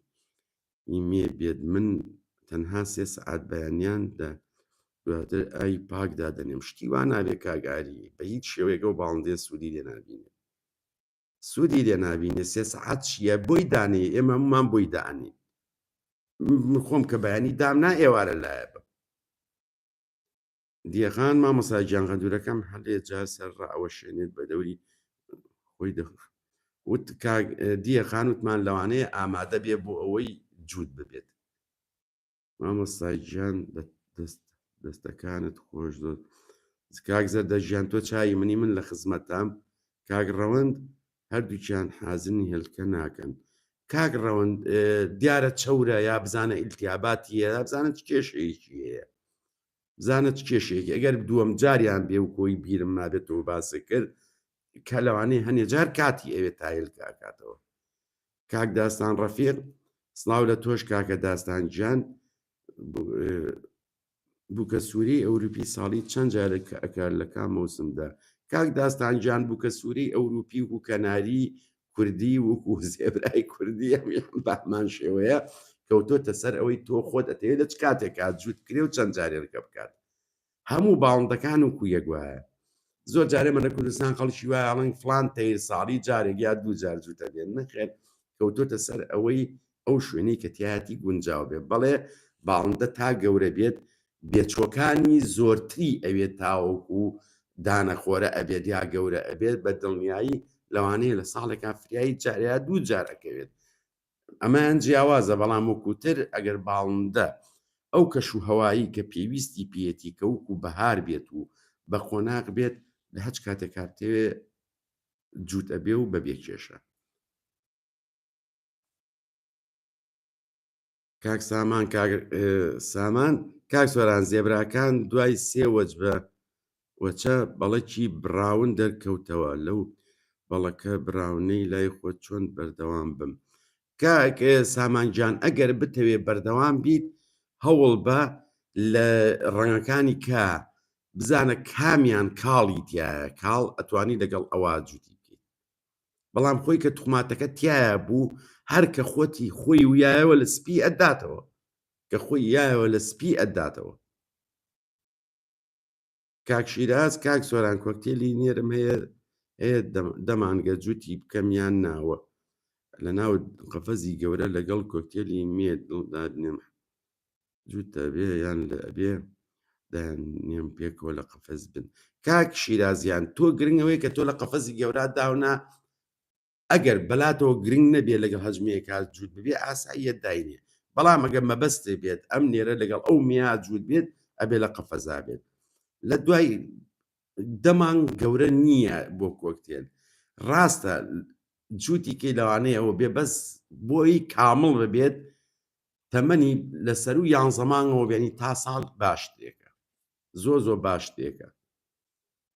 ئیمێ بێت من تەنها 3 سەعات بەیانیان دواتر ئای پاک دادەنێم شتی وا نابێت کاک ئاری بە هیچ شێوەیەکە و باڵندێ سوودی لێ نابینێ سوودی لێ نابینێ 3 سەعات چییە بۆی دانێ ئێمە هەمومان بۆی دانی خۆم کە بەیانی دام نا ئێوارە لایە بم. دیەخان مامۆستا گیان غەندورەکەم هەڵێ جار سەر ڕائەوە شوێنێت بە دەوری خۆی وت دیەخان وتمان لەوانەیە ئامادە بێ بۆ ئەوەی جووت ببێت. مامۆستا گیان دەستەکانت خۆش دۆ کاک زەردە گیان تۆ چای منی من لە خزمەتام. کاک ڕەوەند هەردووکیان حازنی هێلکە ناکەن. کاک ڕەوەند دیارە چەورە یا بزانە ئیلتیاباتی هەیە بزانە چ کێشەیەکی هەیە بزانە چ کێشەیەکی ئەگەر دووەم جاریان بێ و کۆی بیرم نابێتەوە باسە کرد کە لەوانەیە هەنێ جار کاتی ئەوێت تا هێلکە کاتەوە. کاک داستان ڕەفیق سڵاو لە تۆش کاکە داستان گیان بووکە سووری ئەوروپی ساڵی چەند جارە ئەکار لە کام مەوسمدا. کاک داستان گیان بووکە سووری ئەوروپی و کەناری کوردی وەکو زێبرای کوردی بامان شێوەیە کەوتۆتە سەر ئەوەی تۆ خۆت ئەتەوێت لە چ کاتێکا جووت کرێ و چەند جارێکە بکات هەموو باڵندەکان و کویەک وایە. زۆر جارێ منە کوردستان خەڵکی وایە ئەڵێن فڵان تەیر ساڵی جارێک یا 2 جار جووتە بێن نەخێر کەوتۆتە سەر ئەوەی ئەو شوێنەی کە تایەتی گونجاو بێت. بەڵێ باڵندە تا گەورە بێت بێچۆکانی زۆرتری ئەوێت تاوەکو دانەخۆرە ئەبێت یا گەورە ئەبێت بە دڵنیایی لەوانەیە لە ساڵێکا فریایی جارەیە 2 جارەکەوێت ئەمایان جیاوازە، بەڵام وەکوتر ئەگەر باڵندە ئەو کەش و هەوایی کە پێویستی پێێتی کە وەکو بەهار بێت و بە قۆناغ بێت لە هەچ کاتێک کارتەوێ جووت ئەبێ و بەبێ کێشە. کاک سامان سامان کاک سۆران زێبراکان دوای سێ وەجبە وەچە بەڵەکی براون دەرکەوتەوە لەو بەڵەکە براونەی لای خۆ چۆن بەردەوام بم. کاک سامانجان ئەگەر بتەوێ بەردەوام بیت هەوڵ بە لە ڕەنگەکانی کە بزانە کامیان کاڵی تایە کاڵ ئەتوانی لەگەڵ ئەوە جووتی بکەیت، بەڵام خۆی کە توخماتەکە تایە بوو هەر کە خۆتی خۆی ویایەوە لە سپی ئەداتەوە کە خۆی یایەوە لە سپی ئەداتەوە. کاک شیراز کاک سۆران کۆکتێلی نێرم هەیە دەمانگە جووتی بکەم یان ناوە لە ناو قەفەزی گەورە لەگەڵ کۆکتێلی مێ دڵدادنێم جووتە بێ یان لە ئەبێ دانێم پێکەوە لە قەفەز بن. کاک شیرازیان تۆ گرنگەوەی کە تۆ لە قەفەزی گەورە داونا ئەگەر بەلاتەوە گرنگ نەبێت لەگەڵ هەجمەیە کات جووت ببێ ئاساییەت داینێ، بەڵام ئەگەر مەبەستێ بێت ئەم نێرە لەگەڵ ئەو میا جووت بێت ئەبێ لە قەفەزا بێت. لە دوای دەمانگ گەورە نییە بۆ کۆکتێل، ڕاستە جووتی کەی لەوانەیەەوە بێ بەس بۆی کامڵ ببێت تەمەنی لەسەر و یان زەمانەوە بێنی تا ساڵ باش تێکە زۆ باش تێکە.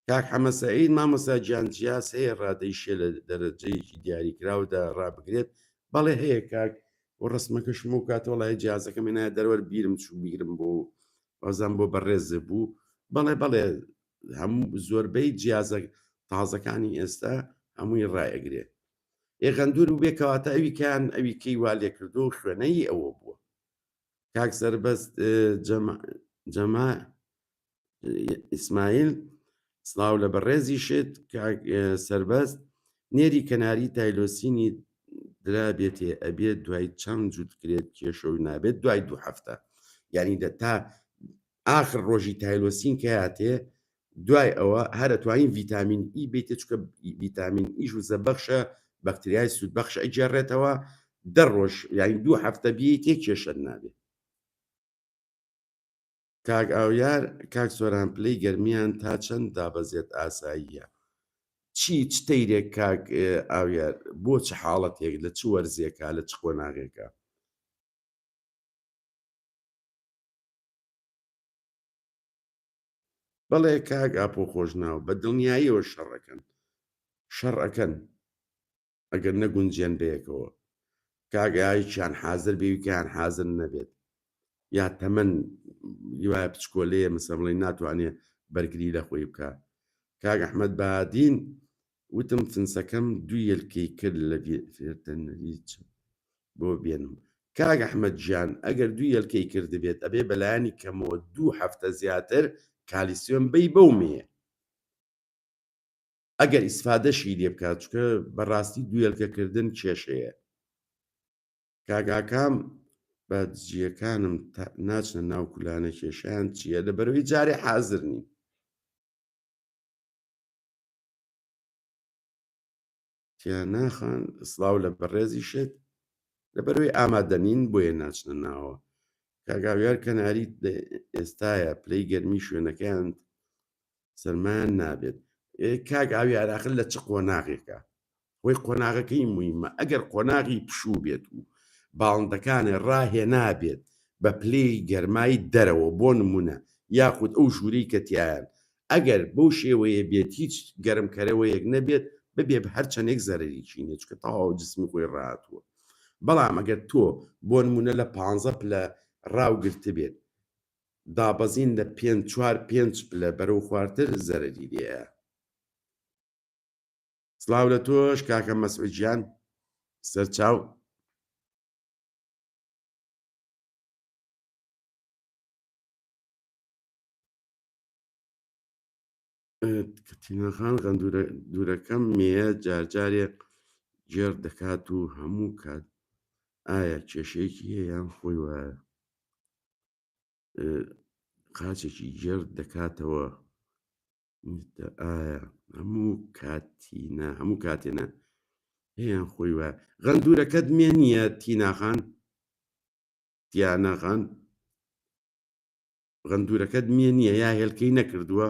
کاک حەمە سەعید مامۆستا گیانجیاس هەیە ڕادەیشێ لە دەرەجەیەکی دیاریکراودا ڕابگرێت؟ بەڵێ هەیە کاک و ڕستمەکەشم و کاتەوە لای جیازەکە منایە دەروەر بیرم چوو بیرم بۆ وەزان بۆ بەڕێزە بوو بەڵێ هەموو زۆربەی جیازە تازەکانی ئێستا هەمووی ڕایەگرێت. ئێغەندور و بێکەواتە ئەویکیان ئەوی کەی وا لێ کردو و خوێنەی ئەوە بووە. کاک سەربەست جەما ئیسماعیل سڵاو لە بەڕێزی شت کاک سەربەست نێری کەناری تایلۆسینی درابێتێ ئەبێت دوای چەند جووت کرێت کێشەوەی نابێت دوای 2 هەفتە، یعنی تا ئاخر ڕۆژی تایلۆسین کە هاتێ دوای ئەوە هەرەتوانین ڤیتامین ئی بێتێ چکە ڤیتامین ئیش و زەبەخشە بەکتریای سوودبەخش ئەیجێڕێتەوە 10 ڕۆژ یعنی 2 هەفتە بێ تێ کێشەت نابێت. کاک ئاویار کاک سۆران پلەی گەرمیان تا چەند دابەزێت ئاساییە؟ چی تەیرێک کاک ئاویار بۆ چ حاڵەتێک لە چ وەرزێکە لە چ قۆناغێکە؟ بەڵێ کاک ئاپۆ خۆشناو بە دڵنیاییەوە شەڕەکەن ئەگەر نەگونجێن بەیەکەوە کاگایکیان حازر بێویکیان حازر نەبێت یا تەمەەن وایە پچکۆلەیە مەسەڵی ناتوانێت بەرگری لە خۆی بکە. کاک ئەحمەد بادین وتم فنسەکەم 2 یلکەی کرد لە فێرتەنەریچ بۆ بێنم. کاک ئەحمەد گیان ئەگەر 2 یلکەی کردبێت ئەبێ بەلایانی کەمەوە 2 هەفتە زیاتر کالیسیۆم بەی بەومێ ئەگەر ئیسفادەشی لێ بکات چکە بەڕاستی 2 یلکەکردن کێشەیە. کاگاکام بە جیەکانم ناچنە ناو کولانە کێشیان چییە لەبەرەوەی جارێ حازر نین. تیان ناخان سڵاو لە بەڕێزی شت لەبەرەوەی ئامادەنین بۆیە ناچنە ناوە. کاگاویار کەناری ئێستایە پلەی گەرمی شوێنەکەیان سەرمایان نابێت. کاک ئاویاراخر لە چ قۆناغێکە خۆی قۆناغەکەی مویمە ئەگەر قۆناغی پشوو بێت و باڵندەکانە ڕاهێ نابێت بە پلەی گەرمایی دەرەوە بۆ نمونە یاخود ئەو ژووری کە تیایان ئەگەر بەو شێوەیە بێت هیچ گەرمکەرەوەیەک نەبێت ببێ هەر چەندێک زەرریی نێت چکە تەواو جسمی خۆی ڕاتووە. بەڵام ئەگەر تۆ بۆ نمونە لە 15 پلە ڕاوگرت بێت دابەزین لە 4-5 پلە بەرەو خواردتر زەرری لێە. سڵاو لە تۆش کاکە مەسعودجیان سەرچاو. کەتینەخان دوورەکەم مێە جارجارێ گێڕ دەکات و هەموو کات ئایا کێشەیەکی هەیە یان خۆی وایە قاچێکی گێڕ دەکاتەوە ئایا هەموو کاتێنە هیان خۆی وایە غەندورەکەت مێ نییە تیناخان تیانەخان غەندورەکەت مێ نییە یا هێلکەی نەکردووە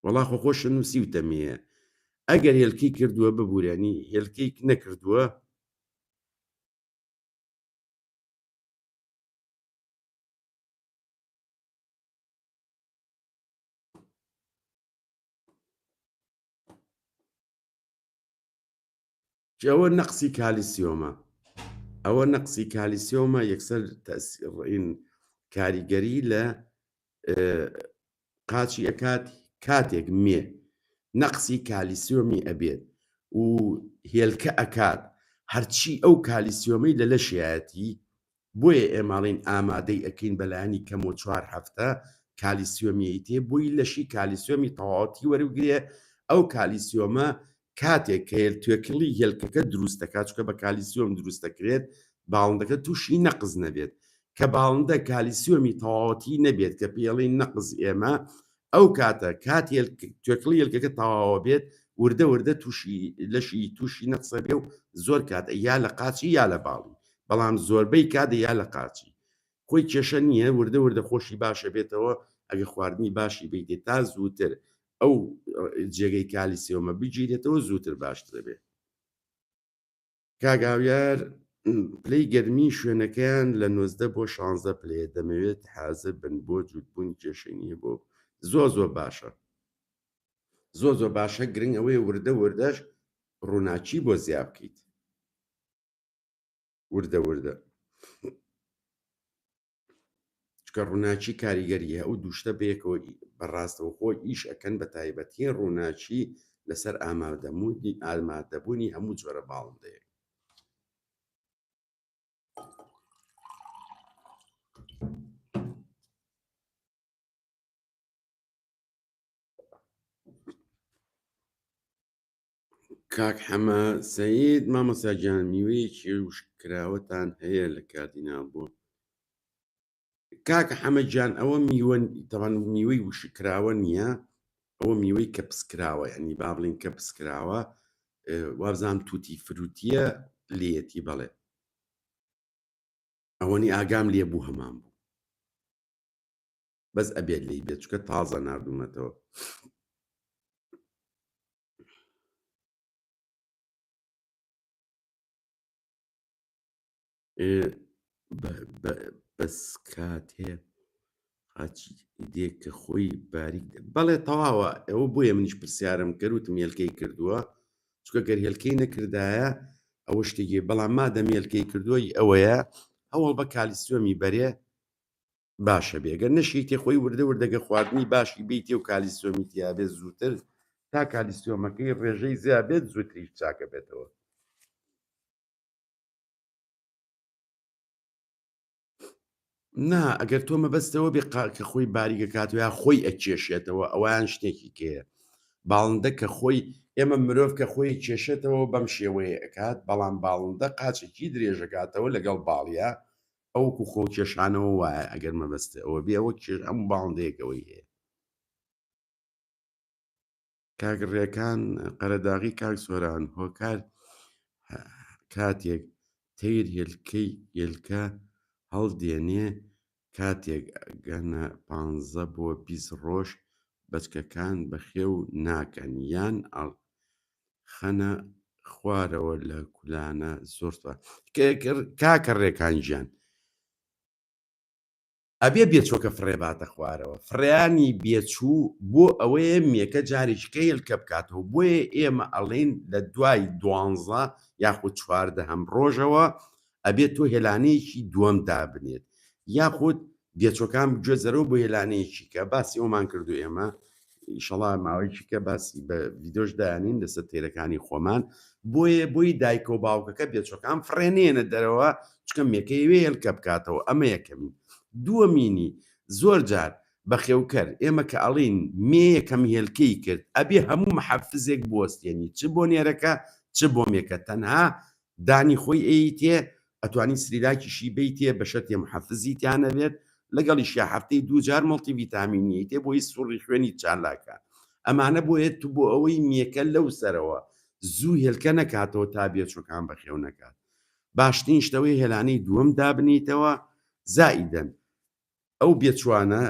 وەڵا خۆ خۆشە نووسیوتە مێیە ئەگەر هێلکەی کردووە ببوورێنی هێلکەی نەکردووە ئەوە نەقسی کالیسیۆمە ئەوە نەقسی کالیسیۆمە یەکسەر تەسیڕین کاریگەری لە قاچی ئەکات کاتێک مێ نەقسی کالیسیۆمی ئەبێت و هێلکە ئەکات هەرچی ئەو کالیسیۆمەی لە لەشایەتی بۆیە ئێماڵین ئامادەی ئەکەین بەلایانی کەم و 4 هەفتە کالیسیۆمیەی تێ بۆی لەشی کالیسیۆمی تەواوەتی وەرەگرێ ئەو کالیسیۆمە کاتێک کە توێکڵی هێلکەکە دروستەکات چکە بە کالیسیۆم دروستەکرێت باڵندەکە تووشی نەقز نەبێت کە باڵندە کالیسیۆمی تەواوەتی نەبێت کە پێڵی نەقز ئێمە ئەو کاتە توێکڵی هێلکەکە تەواوە بێت وردە وردە تووشی لەشی تووشی نەقسە بێ و زۆر کاتە یا لە قاچی یا لە باڵی بەڵام زۆربەی کاتە یا لە قاچی خۆی کێشە نییە وردە وردە خۆشی باشە بێتەوە ئەگە خواردنی باشی بیتێ تا زووتر ئەو جێگەی کالیسیۆمە بگیرێتەوە زووتر باشتر بێت کاگاویار پلەی گەرمی شوێنەکەیان لە 19 بۆ 16 پلێ دەمەوێت حازر بن بۆ جووتبوون کێشەی نییە بۆ زۆر باشە زۆر باشە گرنگ ئەوەی وردە وردەش ڕووناچی بۆ زیاد بکەیت وردە چکە ڕووناچی کاریگەریە ئەو دووشتە بەیەکەوە بەڕاستەوە خۆی ئیش ئەەکەن بە تایبەتی ڕووناچی لەسەر ئامادەبوونی هەموو جۆرە باڵندەیە کاک حەمە سەید مامۆستاگیان میوەیەکی وشکراوەتان هەیە لە کاردینال بۆ کاکە حەمەدجان ئەوە میوە تەوان میوەی وشکراوە نییە ئەوە میوەی کە پسکراوە ینی با بڵین کە پسکراوە وابزانام تووتی فروتیە لێتی بەڵێ ئەوەنی ئاگام لێ بوو هەمان بوو بەس ئەبێت لی بێت چکە تازە نردومەتەوە بەس کاتێ قاچی دێک کە خۆی باریک بەڵێ تەواوە ئەوە بۆیە منیش پرسیارم کرد وتم هێلکەی کردووە چکە گەر هێلکەی نەکردایە ئەوە شتێکی بەڵام مادەم هێلکەی کردووەی ئەوەیە هەوڵ بە کالیسیۆمی بەرێ باشە بێگەر نەشیتێ خۆی وردە وردەگە خواردنی باشی بیتێ و کالیسیۆمی تیابێت زووتر تا کالیسیۆمەکەی ڕێژەی زیابێت زووتریش چاکە بێتەوە نا ئەگەر تۆ مەبەستەوە بێ کە خۆی باریگە کاتوە خۆی ئەکێشێتەوە ئەویان شتێکی کێە باڵندە کە خۆی ئێمە مرۆڤ کە خۆی کێشێتەوە بەم شێوەیە ئەکات بەڵام باڵندە قاچێکی درێژەکاتەوە لەگەڵ باڵیا ئەوکو خۆ کێشانەوە وایە ئەگەر مەبەستە ئەوە بێ ئەوە هەموو باڵندەیەکەوەی هەیە کاگڕێکان قەرەداغی کاک سۆران هۆکار کاتێک تەیر هێلکە هەڵدێنێ کاتێک گەنە 15 بۆ 20 ڕۆژ بەچکەکان بەخێو ناکەن یان خەنە خوارەوە لە کولانە زۆرتە کاکە ڕێکانجیان ئەبێ بێچۆکە فڕێباتە خوارەوە فڕیانی بێچوو بۆ ئەوەیە مێکە جارێککە هێلکە بکاتەوە بۆیە ئێمە ئەڵێن لە دوای 12 یاخود 14 هەم ڕۆژەوە ئەبێت تۆ هێلانەیەکی دووەم دابنێت یاخود بێچۆکان بگوێزەرەوە بۆ هێلانەیەکی کە باسی ئەومان کردو ئێمە ئیشەڵا ماوەیەکی کە باسی بە ڤیدۆش دایانین لەسەر تێرەکانی خۆمان بۆی دایکە و باوکەکە بێچۆکان فڕێنێنە دەرەوە چکە مێکەیەوێ هێلکە بکاتەوە ئەمە یەکەمین دووەمینی زۆر جار بەخێوکەر ئێمە کە ئەڵین مێ یەکەم هێلکەی کرد ئەبێ هەموو محەفزێک بوەستێنی چ بۆ نێرەکە چ بۆ مێکە تەنها دانی خۆی ئەیتێ ئەتوانی سریلاکیشی بیتێ بەشە تێ محەفزی تیانەبێت لەگەڵیش یا هەفتەی 2 جار مڵتی ڤیتامینی تێ بۆی سوڕی خوێنی چالاکە ئەمانە بۆیە تو بۆ ئەوەی میەکە لەو سەرەوە زوو هێلکە نەکاتەوە تا بێچۆکان بەخێو نەکات. باشترین شتەوەی هێلانەی دووەم دابنیتەوە زائیدەن ئەو بێچوانە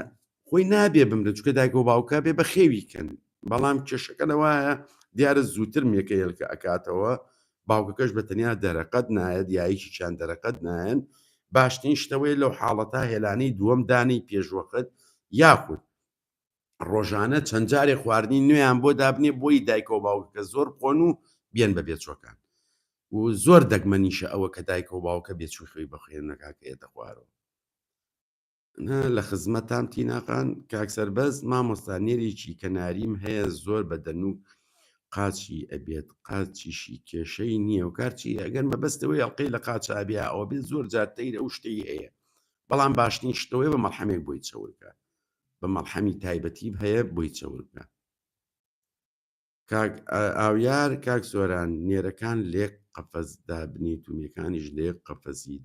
خۆی نابێ بمرێت چونکە دایک و باوکە بێ بە خێویکەن، بەڵام کێشەکە لەوایە دیارە زووتر میەکە هێلکە ئەکاتەوە، باوکەکەش بە تەنیا دەرەقەت نایەت یاییشیان دەرەقەت نایەن. باشترین شتەوەی لەو حاڵەتە هێلانەی دووەم دانی پێشوەخت یاخود ڕۆژانە چەند جارێ خواردنی نوێیان بۆ دابنێ بۆی دایکە و باوکەکە زۆر بخۆن و بێن بە بێچۆکان و زۆر دەگمەنیشە ئەوە کە دایکە و باوکە بێچووی خۆی بەخێر نەکاکەیەتە خوارەوە. لە خزمەتان تیناقان کاک سەربەز مامۆستانێرێکی کەناریم هەیە زۆر بە دەنوو قاچی ئەبێت قاچیشی کێشەی نییە و کارچی ئەگەر مەبەستەوەی ئەڵقەی لە قاچ ئابیا ئەوە بێت زۆر جارتەیر ئەو شتەی هەیە، بەڵام باشترین شتەوەی بە مەڵحەمێک بۆی چەورکە، بە مەڵحەمی تایبەتی هەیە بۆی چەورکە. کاک ئاویار کاک سۆران نێرەکان لێک قەفەز دابنیت و میەکانیش لێک قەفەزی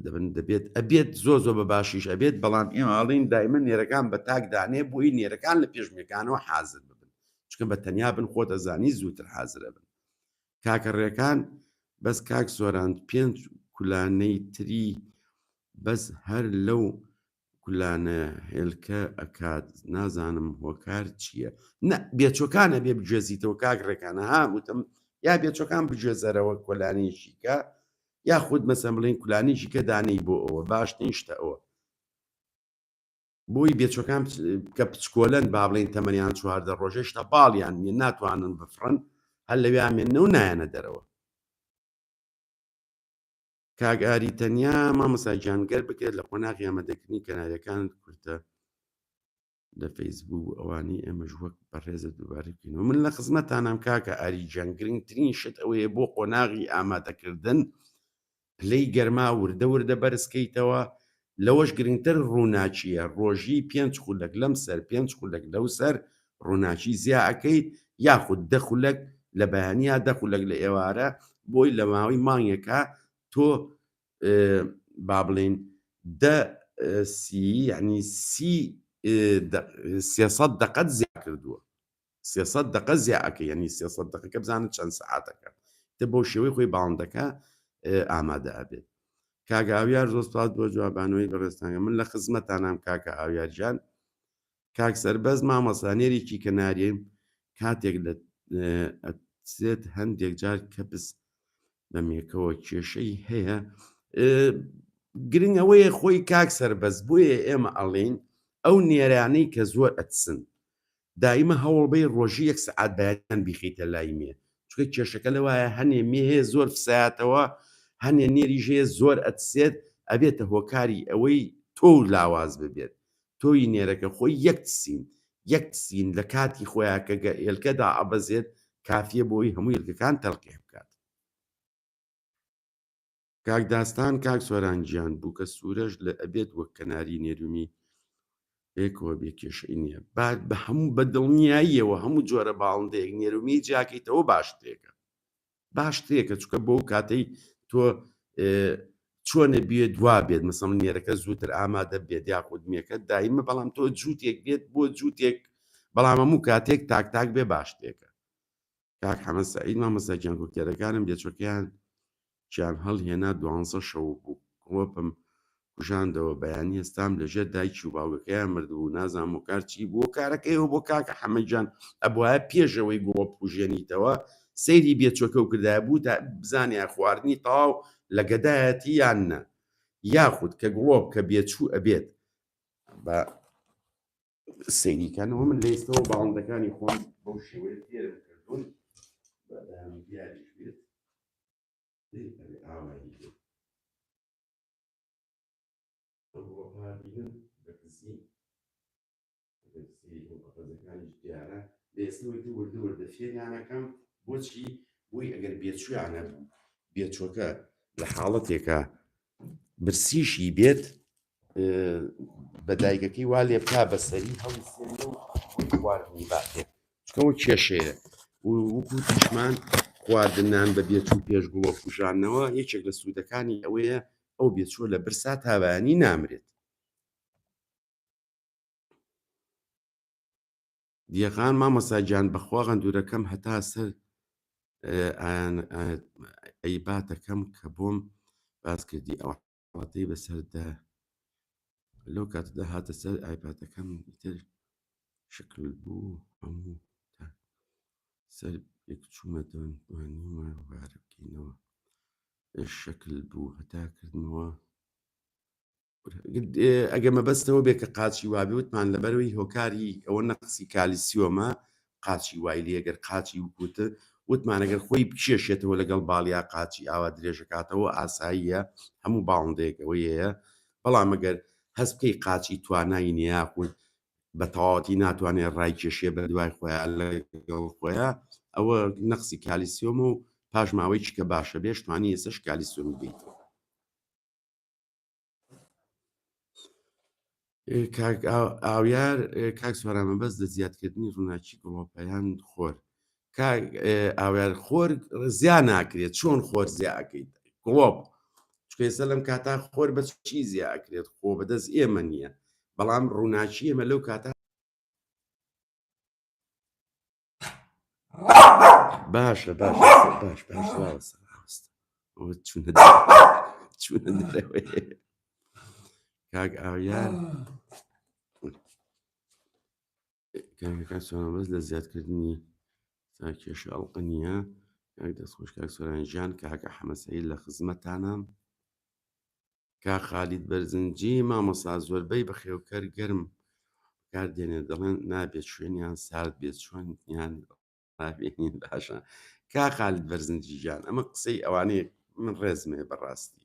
دەبن دەبێت ئەبێت زۆ بە باشیش ئەبێت، بەڵام ئێماڵین دایمە نێرەکان بە تاک دانێ بۆی نێرەکان لە پێشمەکانەوە حازر ببن چکە بە تەنیا بن خۆتە زانی زووتر حازرە بن. کاکەڕێکان بەس کاک سۆران 5 کولانەی تری بەس هەر لەو کولانە هێلکە ئەکات نازانم هۆکار چییە؟ نە بێچۆکانە بێ بگوێزیتەوە کاکڕێکانە ها وتم یا بێچۆکان بگوێزەرەوە کۆلانێشیکە یاخود مەسەن بڵێن کولانێکی کە دانەی بۆ ئەوە باشترین شتە ئەوە بۆی بێچۆکان کە پچکۆلەن با بڵێن تەمەنیان 14 ڕۆژێ شتە باڵیان نیە ناتوانن بفڕن هەر لەوێ مێنە و نایەنە دەرەوە. کاگاری تەنیا مامەساجانگەر بکرێت لە قۆناغی ئامادەکردنی کەناریەکان کورتە لە فەیسبوو ئەوانی ئێمەش وەک بەڕێزە دووبارە بکەینەوە. من لە خزمەتانم کاکە ئاریجان گرنگترین شت ئەوەیە بۆ قۆناغی ئامادەکردن پلەی گەرما وردە وردە بەرزکەیتەوە، لەوەش گرنگتر ڕووناچیە ڕۆژی 5 خولەک لەم سەر 5 خولەک لەو سەر ڕووناچی زیاکەیت یاخود 10 خولەک لە بەیانیا 10 خولەک لە ئێوارە بۆی لە ماوەی مانگێکە تۆ با بڵێن ینی 300 دقەت زیاد کردووە 300 دقە زیاکە ینی 300 دقەکە بزانت چەند سەعاتەکە تە بۆ شێوەی خۆی باڵندەکە ئامادە ئەبێت. کاکە ئاویار زۆر سوپاس بۆ جوابانەوەی بەڕێستانگە من لە خزمەتانام کاکە ئاویارجان. کاک سەربەز مامەسانێرێکی کەناریم کاتێک لە ئەچێت هەندێک جار کەپس بەمێکەوە کێشەی هەیە گرنگ ئەوەیە خۆی کاک سەربەز بۆیە ئێمە ئەڵێن ئەو نێرانەی کە زۆر ئەچسن دائیمە هەوڵبەی ڕۆژی 1 سەعات بەیان بیخیتە لای مێ چکە کێشەکە لەوایە هەنێ مێ هەیە زۆر فسایەتەوە هەنێ نێریژ هەیە زۆر ئەچسێت ئەبێتە هۆکاری ئەوەی تۆ لاواز ببێت تۆی نێرەکە خۆی یەک تسین لە کاتی خۆیان کە هێلکەدا ئەبەزێت کافیە بۆی هەموو هێلکەکان تەڵقێ بکات. کاک داستان کاک سۆرانگیان بوو کە سوورەش لە ئەبێت وەک کەناری نێرومی پێکەوە بێ کێشەی نییە بە هەموو بەدڵنیاییەوە هەموو جۆرە باڵندەیەک نێرومی جاکەیتەوە باشترێکە چکە بۆ کاتەی تۆ چۆنە بێ دوا بێت مەسەڵەن نێرەکە زووتر ئامادە بێت یاخودمیەکە دایمە بەڵام تۆ جووتێک بێت بۆ جووتێک بەڵام هەموو کاتێک تاک بێ باشتێکە. کاک حەمەد سەعید مامەسەجان کۆکتێرەکانم بێچۆکیان چیان هەڵهێنا 12 شەو بوو کۆپم کوژاندەوە بەیانی ئێستام لەژێر دایکی و باوکەکەیان مردبوو نازانم و کارچی بۆ کارەکەیەوە بۆ کاکە حەمەدجان ئەبوایە پێشەوەی گۆڵۆ بکوژێنیتەوە سەیری بێچۆکە و کردای بوو تا بزانیا خواردنی تەواو لە گەدایەتی یان نە یاخود کە گڵۆب کە بێچوو ئەبێت بە سەیریکانەوە من لە ئێستەوە باڵندەکانی خۆم بەو شێوەیە تێرم کردوون دیاریش بێت دیارە لێستەوەی وردە فێریانەکەم بۆچی بۆی ئەگەر بێچویانە بوو بێچۆکە لە حاڵەتێکە برسیشی بێت بە دایکەکەی وا لێ بکا بەسەری هەڵی خواردنی باتێت چکەوە کێشەیە وەکو تیشمان خواردنان بە بێچوو پێش گوڵۆ کوژانەوە یەکێک لە سوودەکانی ئەوەیە ئەو بێچووە لە برسا تاوانی نامرێت. دیەقان مامۆستاگیان بەخوا غەندورەکەم هەتا سەر ئەیباتەکەم کە بۆم باس کردی ئەو حڵەتەی بەسەردا لەو کاتەدا هاتە سەر ئایپاتەکەم ئیتر شکل بوو هەموو سەر یەک چوومە دوانیمە وارە بکەینەوە شکل بوو هەتا کردنەوە ئەگە مەبەستەوە بێ کە قاچی وابێ وتمان لەبەرەوەی هۆکاری ئەوە نەقسی کالیسیۆمە قاچی وای لێ ئەگەر قاچی وکوتە وتمان ئەگەر خۆی بکێشێتەوە لەگەڵ باڵیا قاچی ئاوا درێژەکاتەوە ئاساییە هەموو باڵندەیەکەوەی هەیە بەڵام ئەگەر هەست بکەی قاچی توانایی نیاخود بە تەواوەتی ناتوانێت ڕای کێشێ بە دوای خۆیان لەگەڵ خۆیان ئەوە نەقسی کالیسیۆمە و پاش ماوەیەکی کە باشە بێ توانی ئێسش کالیسیۆمی بیتەوە. ئاویار کاک سوارامە بەس لە زیادکردنی ڕووناچی گڵۆپەیان خۆر ئاویار خۆر زیان ناکرێت چۆن خۆر زیاکەیت گڵۆپ چکەسە لەم کاتا خۆر بە چی زیاکرێت خۆ بەدەست ئێمە نییە بەڵام ڕووناچی ئێمە لەو کاتا باشە باش چونە دەرەوەی کاک ئاویار بەس لە زیادکردنی کێش ئەڵقە نییە کاک دەستخۆش کاک سۆرانژیان کاکە حەمەسەیل لە خزمەتانە کا خالید بەرزنجی مامۆستا زۆربەی بە خێوکەر گەرم کار دێنێ دەڵێن نابێت شوێنیان سارد بێت چۆنیان ڕابێنین باشە کا خالید بەرزنجی ژیان ئەمە قسەی ئەوانەیە من ڕێزمێ بەڕاستی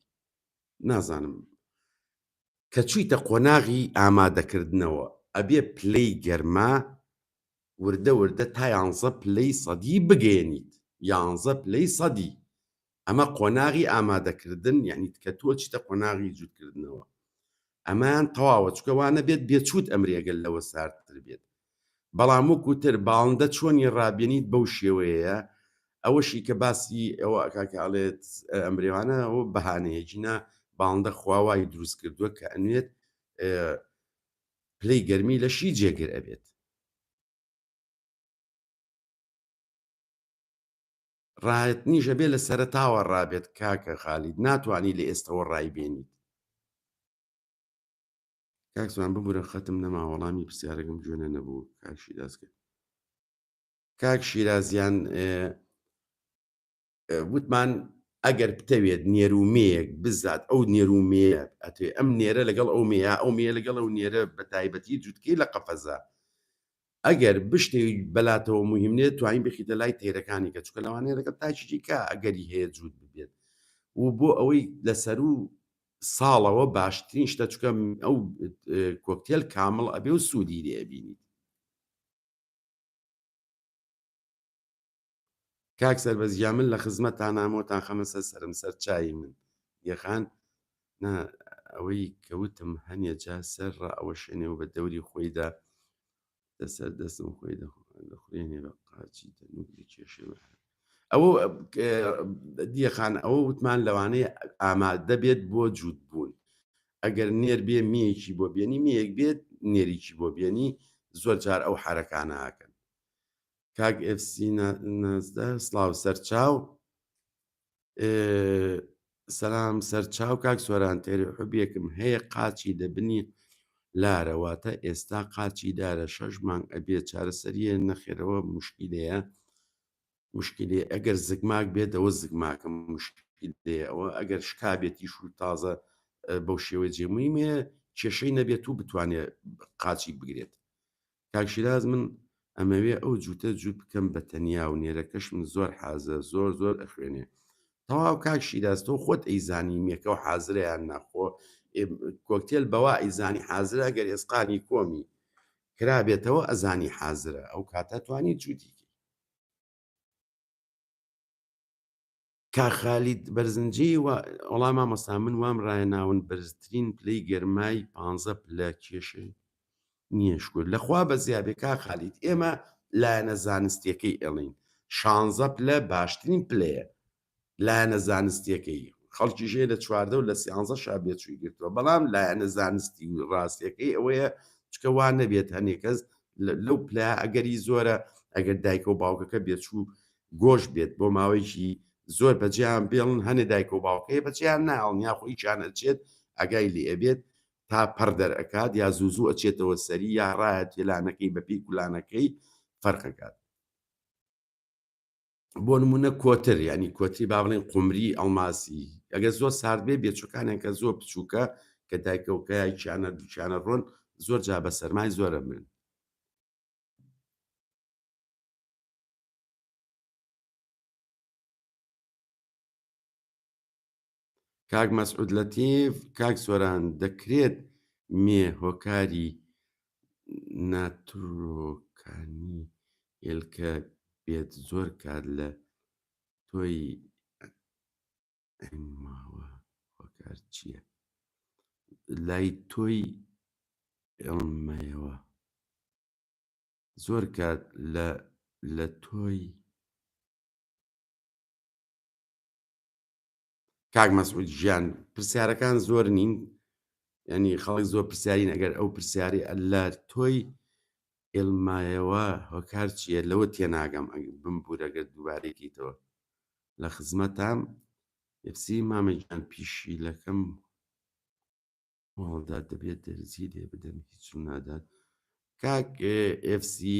نازانم کە چوویتە قۆناغی ئامادەکردنەوە ئەبێ پلەی گەرما وردە وردە تا 11 پلەی سەدی بگەێنیت 11 پلەی سەدی ئەمە قۆناغی ئامادەکردن یعنی کە تۆ چیتە قۆناغی جووتکردنەوە ئەمان تەواوە چکەوانە بێت بێچوت ئەمرێگەل لەوە ساردتر بێت بەڵام وەکوتر باڵندە چۆنی ڕابێنیت بەو شێوەیە ئەوەشی کە باسی ئەوە کاکەڵێت ئەمرێوانە ئەوە بەهانەیەکینا باڵندە خواوای دروست کردووە کە ئەنوێت پلەی گەرمی لە شی جێگر ئەبێت ڕایەت نیشە بێ لە سەرەتاوە ڕابێت کاکە خالید ناتوانی لە ئێستەوە ڕایبێنیت کاکسوان ببوورە خەتم نەما وەڵامی پرسیارەکەم جوێنە نەبوو کاکشی دەستکرد کاک شیرازیان وتمان ئەگەر بتەوێت نێرومەیەک بزات ئەو نێرومەیە ئەتوێ ئەم نێرە لەگەڵ ئەو مەیە ئەو مێ لەگەڵ ئەو نێرە بە تایبەتی جووتکەی لە قەفەزە ئەگەر بشتێک بەلاتەوە مهمنێت توانین بخیتە لای تێرەکانی کە چکە لەوانەیە لەگەڵ تاچی کا ئەگەری هەیە جووت ببێت و بۆ ئەوەی لەسەر و ساڵەوە باشترین شتە چکە ئەو کۆکتێل کامڵ ئەبێ و سوودی لێبینیت کاک سەربەزیا من لە خزمەتان نامۆتان خەمەسە سەرم سەر چای من یەخان ئەوەی کەوتم هەنێ جا سەرڕە ئەوە شوێنێ و بە دەوری خۆیدا دەسەر دەستم خۆی دەخورێنێ بە قاچی دەنووری کێشەوە ئەوە دیەخان ئەوە وتمان لەوانەیە ئامادە بێت بۆ جووت بوون ئەگەر نێر بێ میەکی بۆ بێنی میەک بێت نێریکی بۆ بێنی زۆر جار ئەو حرەکانەکەن کاک FC نازدە سڵاو سەرچاو سەلام سەرچاو کاک سۆران تێری حوبێکم هەیە قاچی دەبنی لارەواتە ئێستا قاچی دارە 6 مانگ ئەبێت چارەسەریە نەخێرەوە مشکیلەیە مشکلی ئەگەر زگماک بێت ئەوە زگماکەم مشکلەیە ئەوە ئەگەر شکابێتی شو تازە بەو شێوە جێمویمێ کێشەی نەبێت و بتوانێت قاچی بگرێت کاکشیراز من ئەمەوێ ئەو جووتە جووت بکەم بە تەنیا و نێرەکەش من زۆر حازە زۆر ئەخوێنێ تەواو کاکشیراز تۆ خۆت ئەیزانی مێکە و حازرەیان ناخۆ کۆکتێل بەوا ئەیزانی حازرە ئەگەر ئێسقانی کۆمی کرابێتەوە ئەزانی حازرە ئەو کاتە توانی جووتی کاخالید بەرزنجی وەڵام مامۆستا من وام ڕایە ناون بەرزترین پلەی گەرمای 15 پلە کێشەی نییەشکر لەخوا بە زیابێ کاخالید ئێمە لایەنە زانستیەکەی ئەڵین 16 پلە باشترین پلەیە لایەنە زانستیەکەی خەڵکی ژێ لە چواردە و لە 13 شابێت چووی گرتووە بەڵام لایەنە زانستی و ڕاستیەکەی ئەوەیە چکە وا نەبێت هەنێ کەس لەو پلە ئەگەری زۆرە ئەگەر دایکە و باوکەکە بێچوو گۆش بێت بۆ ماوەیەکی زۆر بەجێیان بێڵن هەنێ دایکە و باوکەیە بەجێیان ناڵن یا خۆیچیان ئەچێت ئەگای لێ ئەبێت تا پەر دەرئەکات یا زوو ئەچێتەوە سەری یا ڕایە تێلانەکەی بەپی گولانەکەی فەرقەکات. بۆ نمونە کۆتر ینی کۆتری با بڵێن قومری ئەڵماسی ئەگەر زۆر سارد بێ بێچووکانیان کە زۆر بچووکە کە دایکەوکایکیانە دووچانە ڕۆن زۆر جا بە سەرمای زۆرە من. کاک مەسعود لەتیف کاک سۆران دەکرێت مێ هۆکاری ناتۆکانی هێلکە بێت زۆر کات لە تۆی ئەماوە هۆکار چییە؟ لای تۆی ئێڵمەیەوە زۆر کات لە تۆی کاک مەسعود ژیان پرسیارەکان زۆر نین ینی خەڵک زۆر پرسیارین ئەگەر ئەو پرسیاری لە تۆی ئێڵمایەوە هۆکار چییە لەوە تێناگەم بمبورەگەر دووبارێکیتەوە لە خزمەتام ئفسی مامەجان پیشیلەکەم هەڵدات دەبێت دەرزی لێ بدەم هیچ نادات کاک ئفسی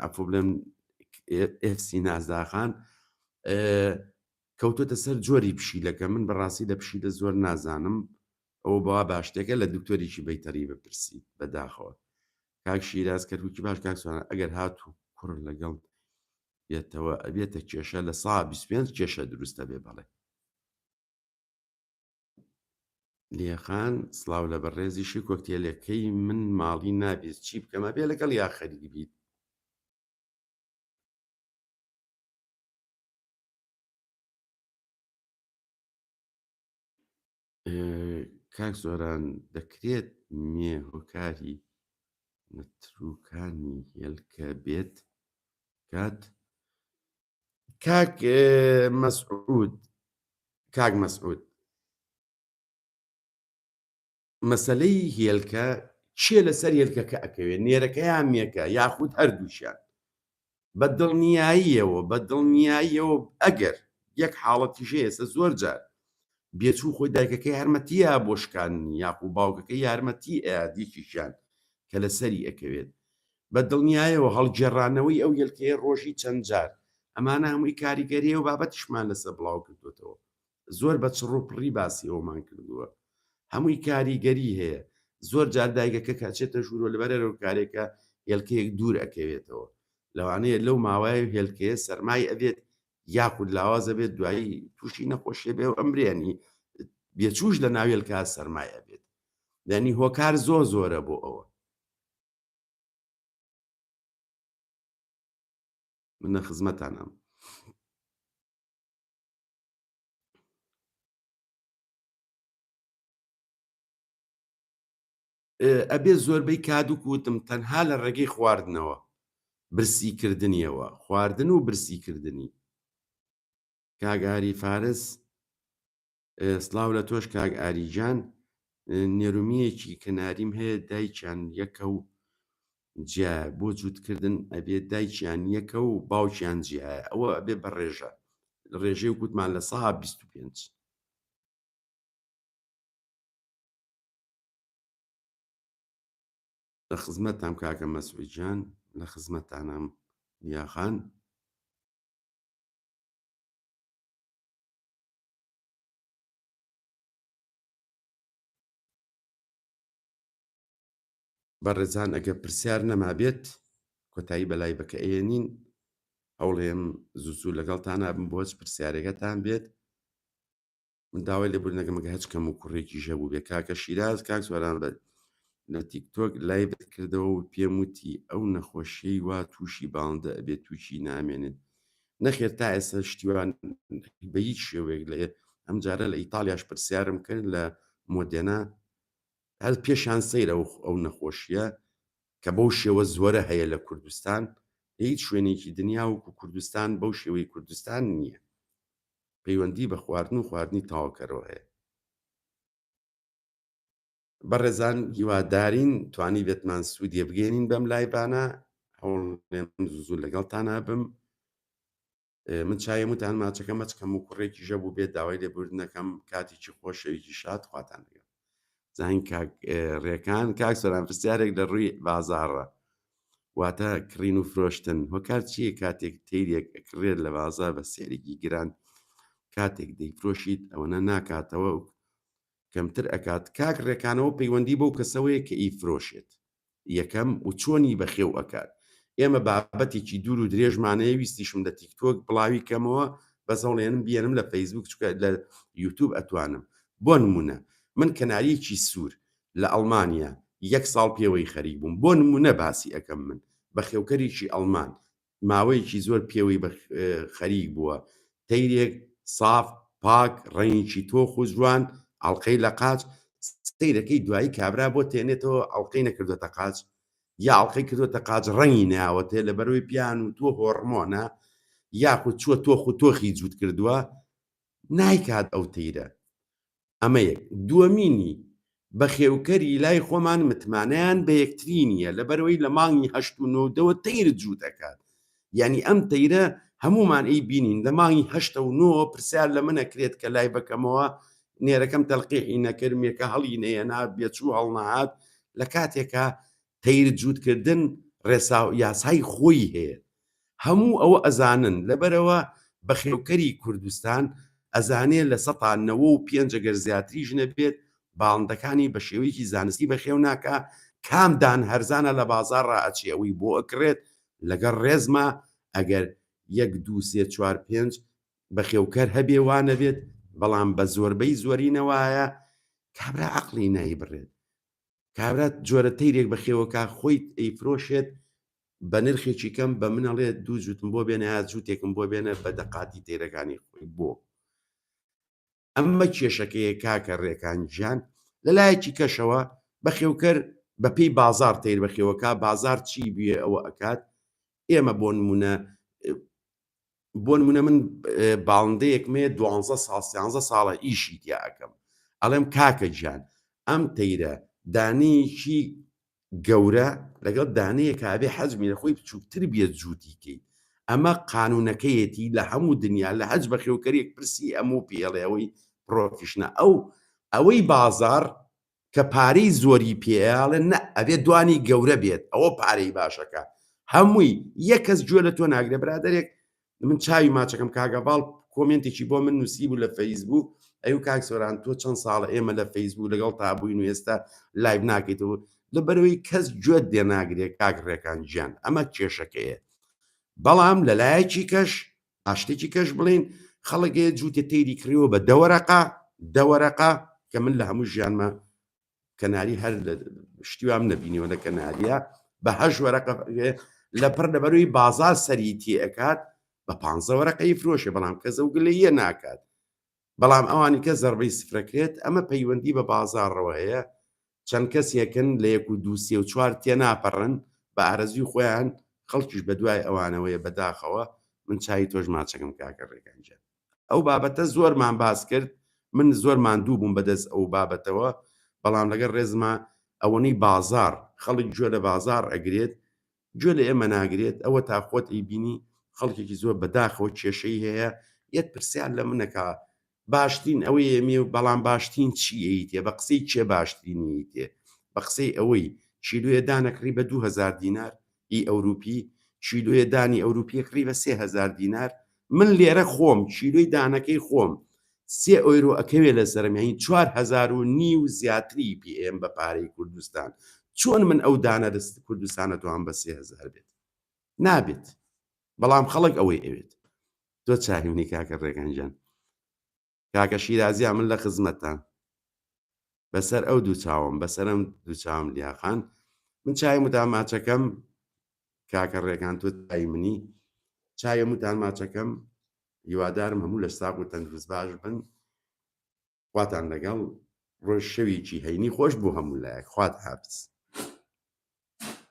ئەفۆ بڵێم ئفسی نازداخان کەوتۆتە سەر جۆری پشیلەکە من بەڕاستی لە پشیلە زۆر نازانم ئەوە بەوا باشتێکە لە دکتۆریکی بەیتەری بپرسی بەداخەوە کاک شیراز کەروکی باش کاک سوانە ئەگەر هاتوو کوڕ لەگەڵ بێتەوە ئەبێتە کێشە لە سا 25 کێشە دروستە بێ بەڵێ لیەخان سڵاو لە بەڕێزیشی کۆکتێلەکەی من ماڵی نابێت چی بکەمە بێ لەگەڵ یا خەریک بیت کاک زۆران دەکرێت مێ هۆکاری نەترووکانی هێلکە بێت کات کاک مەسعود مەسەلەی هێلکە چێ لەسەر هێلکەکە ئەکەوێت نێرەکە یان مێکە یاخود هەردووشیان بە دڵنیاییەوە ئەگەر یەک حاڵەتیش هەیە زۆر جار بێچوو خۆی دایکەکەی یارمەتیە بۆ شکاندنی یاخو باوکەکەی یارمەتی ئەیە دیکیشیان کە لەسەری ئەکەوێت بە دڵنیایەوە هەڵگێڕانەوەی ئەو هێلکەیە ڕۆژی چەند جار ئەمانە هەمووی کاریگەریە و بابەتیشمان لەسەر بڵاو کردوێتەوە زۆر بە چڕوپڕی باسی ئەومان کردووە هەمووی کاریگەری هەیە زۆر جار دایکەکە کاچێتە ژوورۆ لەبەرەوە کارێکە هێلکەیەک دوور ئەکەوێتەوە لەوانەیە لەو ماوەیە هێلکەیە سەرمای ئەبێت یاخود لاوازە بێت دوایی تووشی نەخۆشیە بێ و ئەمرێنی بێچوش لە ناو هێلکە سەرمای ئەبێت دەنی هۆکار زۆرە بۆ ئەوە منە خزمەتانم ئەبێ زۆربەی کادووک وتم تەنها لە ڕێگەی خواردنەوە برسیکردنیەوە خواردن و برسیکردنی کاگاری فارس سڵاو لە تۆش کاک ئاریجان نێرومیەکی کەناریم هەیە دایکیان یەکە و جیا بۆ جووتکردن ئەبێت دایکیان یەکە و باوکیان جیایە ئەوە ئەبێ بە ڕێژە ڕێژەی گوتمان لە سا 25 لە خزمەتتان کاکە مەسعودجان لە خزمەتتانم یاخان بەڕێزان ئەگە پرسیار نەمابێت کۆتایی بەلای بەکە ئێنین هەوڵێم زوو لەگەڵتانە بم بۆچ پرسیارەکەتان بێت من داوای لێبوورنەکەمەکە هەچ کەم و کوڕێکی ژەبوو بێ کاکە شیراز کاک سواران بە لە تیکتۆک لایڤت کردەوە و پێم وتی ئەو نەخۆشیەی وا تووشی باڵندە ئەبێت تووشی نامێنێت نەخێر تا ئێستا شتیوان بە هیچ شێوەیەک لێ ئەم جارە لە ئیتالیاش پرسیارم کرد لە مۆدێنا هەر پێشان سەیرە ئەو نەخۆشیە کە بەو شێوە زۆرە هەیە لە کوردستان هیچ شوێنێکی دنیا وکو کوردستان بەو شێوەی کوردستان نییە پەیوەندی بە خواردن و خواردنی تاواکەرەوە هەیە بەڕێزان هیوادارین توانی بێتمان سوودێ بگەێنین بەم لایڤانە هەوڵێم زوو لەگەڵتانە بم. من چای وتان ماچەکە مەچکەم و کوڕێکی ژە بوو بێت داوای لێبوردنەکەم کاتێکی خۆشەویکی شاد خواتان لەگەڵ زانین ڕێکان کاک سۆران پرسیارێک لە ڕووی بازاڕە واتە کڕین و فرۆشتن هۆکار چییە کاتێک تیرێک کڕێت لە بازار بە سێرێکی گران کاتێک دەیفرۆشیت ئەوەنە ناکاتەوە کەمتر ئەکات کاک ڕێکانەوە پەیوەندی بەو کەسەوەیە کە ئیفرۆشێت یەکەم و چۆنی بەخێو ئەکات ئێمە بابەتێکی دوور و درێژمانەیە ویستیشم لە تیکتۆک بڵاوی کەمەوە بەزەڵێنم بێنم لە فەیسبوک چکە لە یوتیوب ئەتوانم بۆ نمونە من کەناریەکی سوور لە ئەڵمانیا 1 ساڵ پێوەی خەریک بووم بۆ نمونە باسی ئەەکەم من بە خێوکەرێکی ئەڵمان ماوەیەکی زۆر پێوەی خەریک بووە تەیرێک ساف پاک ڕەنگێکی تۆخ و جوان ئەڵقەی لە قاچ سەیرەکەی دوایی کابرا بۆ تێنێتەوە ئەڵقەی نەکردوێتە قاچ یا ئەڵقەی کردوێتە قاچ ڕەنگی ناوەتێ لە بەرەوەی پیان و تۆ هۆڕمۆنە یاخود چووە تۆخ و تۆخی جووت کردووە نایکات ئەو تەیرە ئەمە یەک دووەمینی بە خێوکەری لای خۆمان متمانیان بە یەکتری نییە لەبەرەوەی لە مانگی 1970ەوە تەیر جووت دەکات یعنی ئەم تەیرە هەمومان ئەی بینین لە مانگی 1970 پرسیار لە منە کرێت کە لای بکەمەوە نێرەکەم تەلقیحی نەکرد مێکە هەڵی نەیەنا بێچوو هەڵنەهات لە کاتێکە تەیر جووتکردن یاسای خۆی هەیە هەموو ئەوە ئەزانن لەبەرەوە بە خێوکەری کوردستان ئەزانێ لە 95 ئەگەر زیاتریش نەبێت باڵندەکانی بە شێوەیەکی زانستی بەخێو ناکە کامدان هەرزانە لە بازار ڕائەچی ئەوەی بۆ ئەکرێت لەگەڵ ڕێزمە ئەگەر 1 2 3 4 5 بە خێوکەر هەبێ وانە بێت بەڵام بە زۆربەی زۆرینەوەیە کابرا عەقڵی نایبڕێت کابرا جۆرە تەیرێک بە خێوەکە خۆی ئەیفرۆشێت بە نرخێکی کەم بە منەڵێت 2 جووتم بۆ بێنە یا جووتێکم بۆ بێنە بە دەقاتی تەیرەکانی خۆی بۆ ئەمە کێشەکەیە کاکە ڕێکان گیان لەلایەکی کەشەوە بە خێوکەر بە پێی بازار تەیر بەخێوەکە بازار چی بێ ئەوە ئەکات ئێمە بۆ نمونە من باڵندەیەک مێ 12 ساڵ 13 ساڵە ئیشی تیا ئەەکەم ئەڵێم کاکە گیان ئەم تەیرە دانەیەکی گەورە لەگەڵ دانەیەکە ئەبێ حەجمی لە خۆی بچووکتر بێت جووتیکەی ئەمە قانونەکەیەتی لە هەموو دنیا لە هەج بە خێوکەرێک پرسی ئەموو پێڵێەوەی پرۆفیشنە ئەوەی بازار کە پارەی زۆری پێڵێ نە ئەبێ دوانی گەورە بێت ئەوە پارەی باشەکە هەمووی یەک کەس گوێ لە تۆ ناگرێ برادێک من چاوی ماچەکەم کاگەباڵ کۆمنتێکی بۆ من نووسی بوو لە فەیسبوک ئەو کاک سۆران تۆ چەند ساڵە ئێمە لە فەیسبوک لەگەڵ تابووین و ئێستا لایڤ ناکەیتەوە لەبەرەوەی کەس گوێت دێ ناگرێت کاک ڕێکان گیان ئەمە کێشەکەیە بەڵام لەلایەکی کەش ئاشتێکی کەش بڵین خەڵکێ جووتێ تەیری کڕیەوە بە دەوەرەقا کە من لە هەموو ژیانمە کەناری هەر شتیوام نەبینیەوە لە کەناریە بە 8 وەرەقە لە پڕ لەبەروی بازار سەریتی ئەکات بە 15 وەرەقەی فرۆشێ بەڵام کە زەوگلەیە ناکات بەڵام ئەوانی کە زەربەی سفرەکرێت ئەمە پەیوەندی بە بازارڕەوە هەیە چەند کەسێکن لە 1 و 2 3 و 4 تێناپەڕن بە ئارەزوی خۆیان خەڵکیش بە دوای ئەوانەوەیە بەداخەوە من چای تۆش ماچەکەم کاکە ڕێکانجە ئەو بابەتە زۆرمان باس کرد من زۆرمان دوو بووم بەدەست ئەو بابەتەوە بەڵام لەگەڵ ڕێزمە ئەوەنەی بازار خەڵک گوێ لە بازار ئەگرێت گوێ لە ئێمە ناگرێت ئەوە تا خۆت ئەیبینی خەڵکێکی زۆر بەداخەوە کێشەی هەیە یەت پرسیار لە منەکە باشترین ئەوەی ئێمێ و بەڵام باشترین چیەی تێ بە قسەی چێ باشترینی تێ بە قسەی ئەوەی چیلوێ دانەکڕی بە 2000 دینار ئی ئەوروپی چیلوێ دانی ئەوروپی کڕی بە 3000 دینار من لێرە خۆم چیلوی دانەکەی خۆم 3 ئۆیرۆ ئەکەوێ لە سەرمایی 4500 زیاتری PM بە پارەی کوردستان چۆن من ئەو دانە دەست کوردستانە توان بە 3000 بێت نابێت بەڵام خەڵک ئەوەی ئەوێت تۆ چاهیونی کاکە ڕێگەنجان کاکە شیرازیە من لە خزمەتان بەسەر ئەو دوو چاوم بەسەرم دوو چاوم لیاخان من چایم وتان ماچەکەم کاکە ڕێگان تۆ چای منی چایە وتان ماچەکەم هیوادارم هەموو لە ساق و تەندروست باش بن خواتان لەگەڵ ڕۆژ شەوێکی هەینی خۆش بوو هەموو لایەک خوات حافز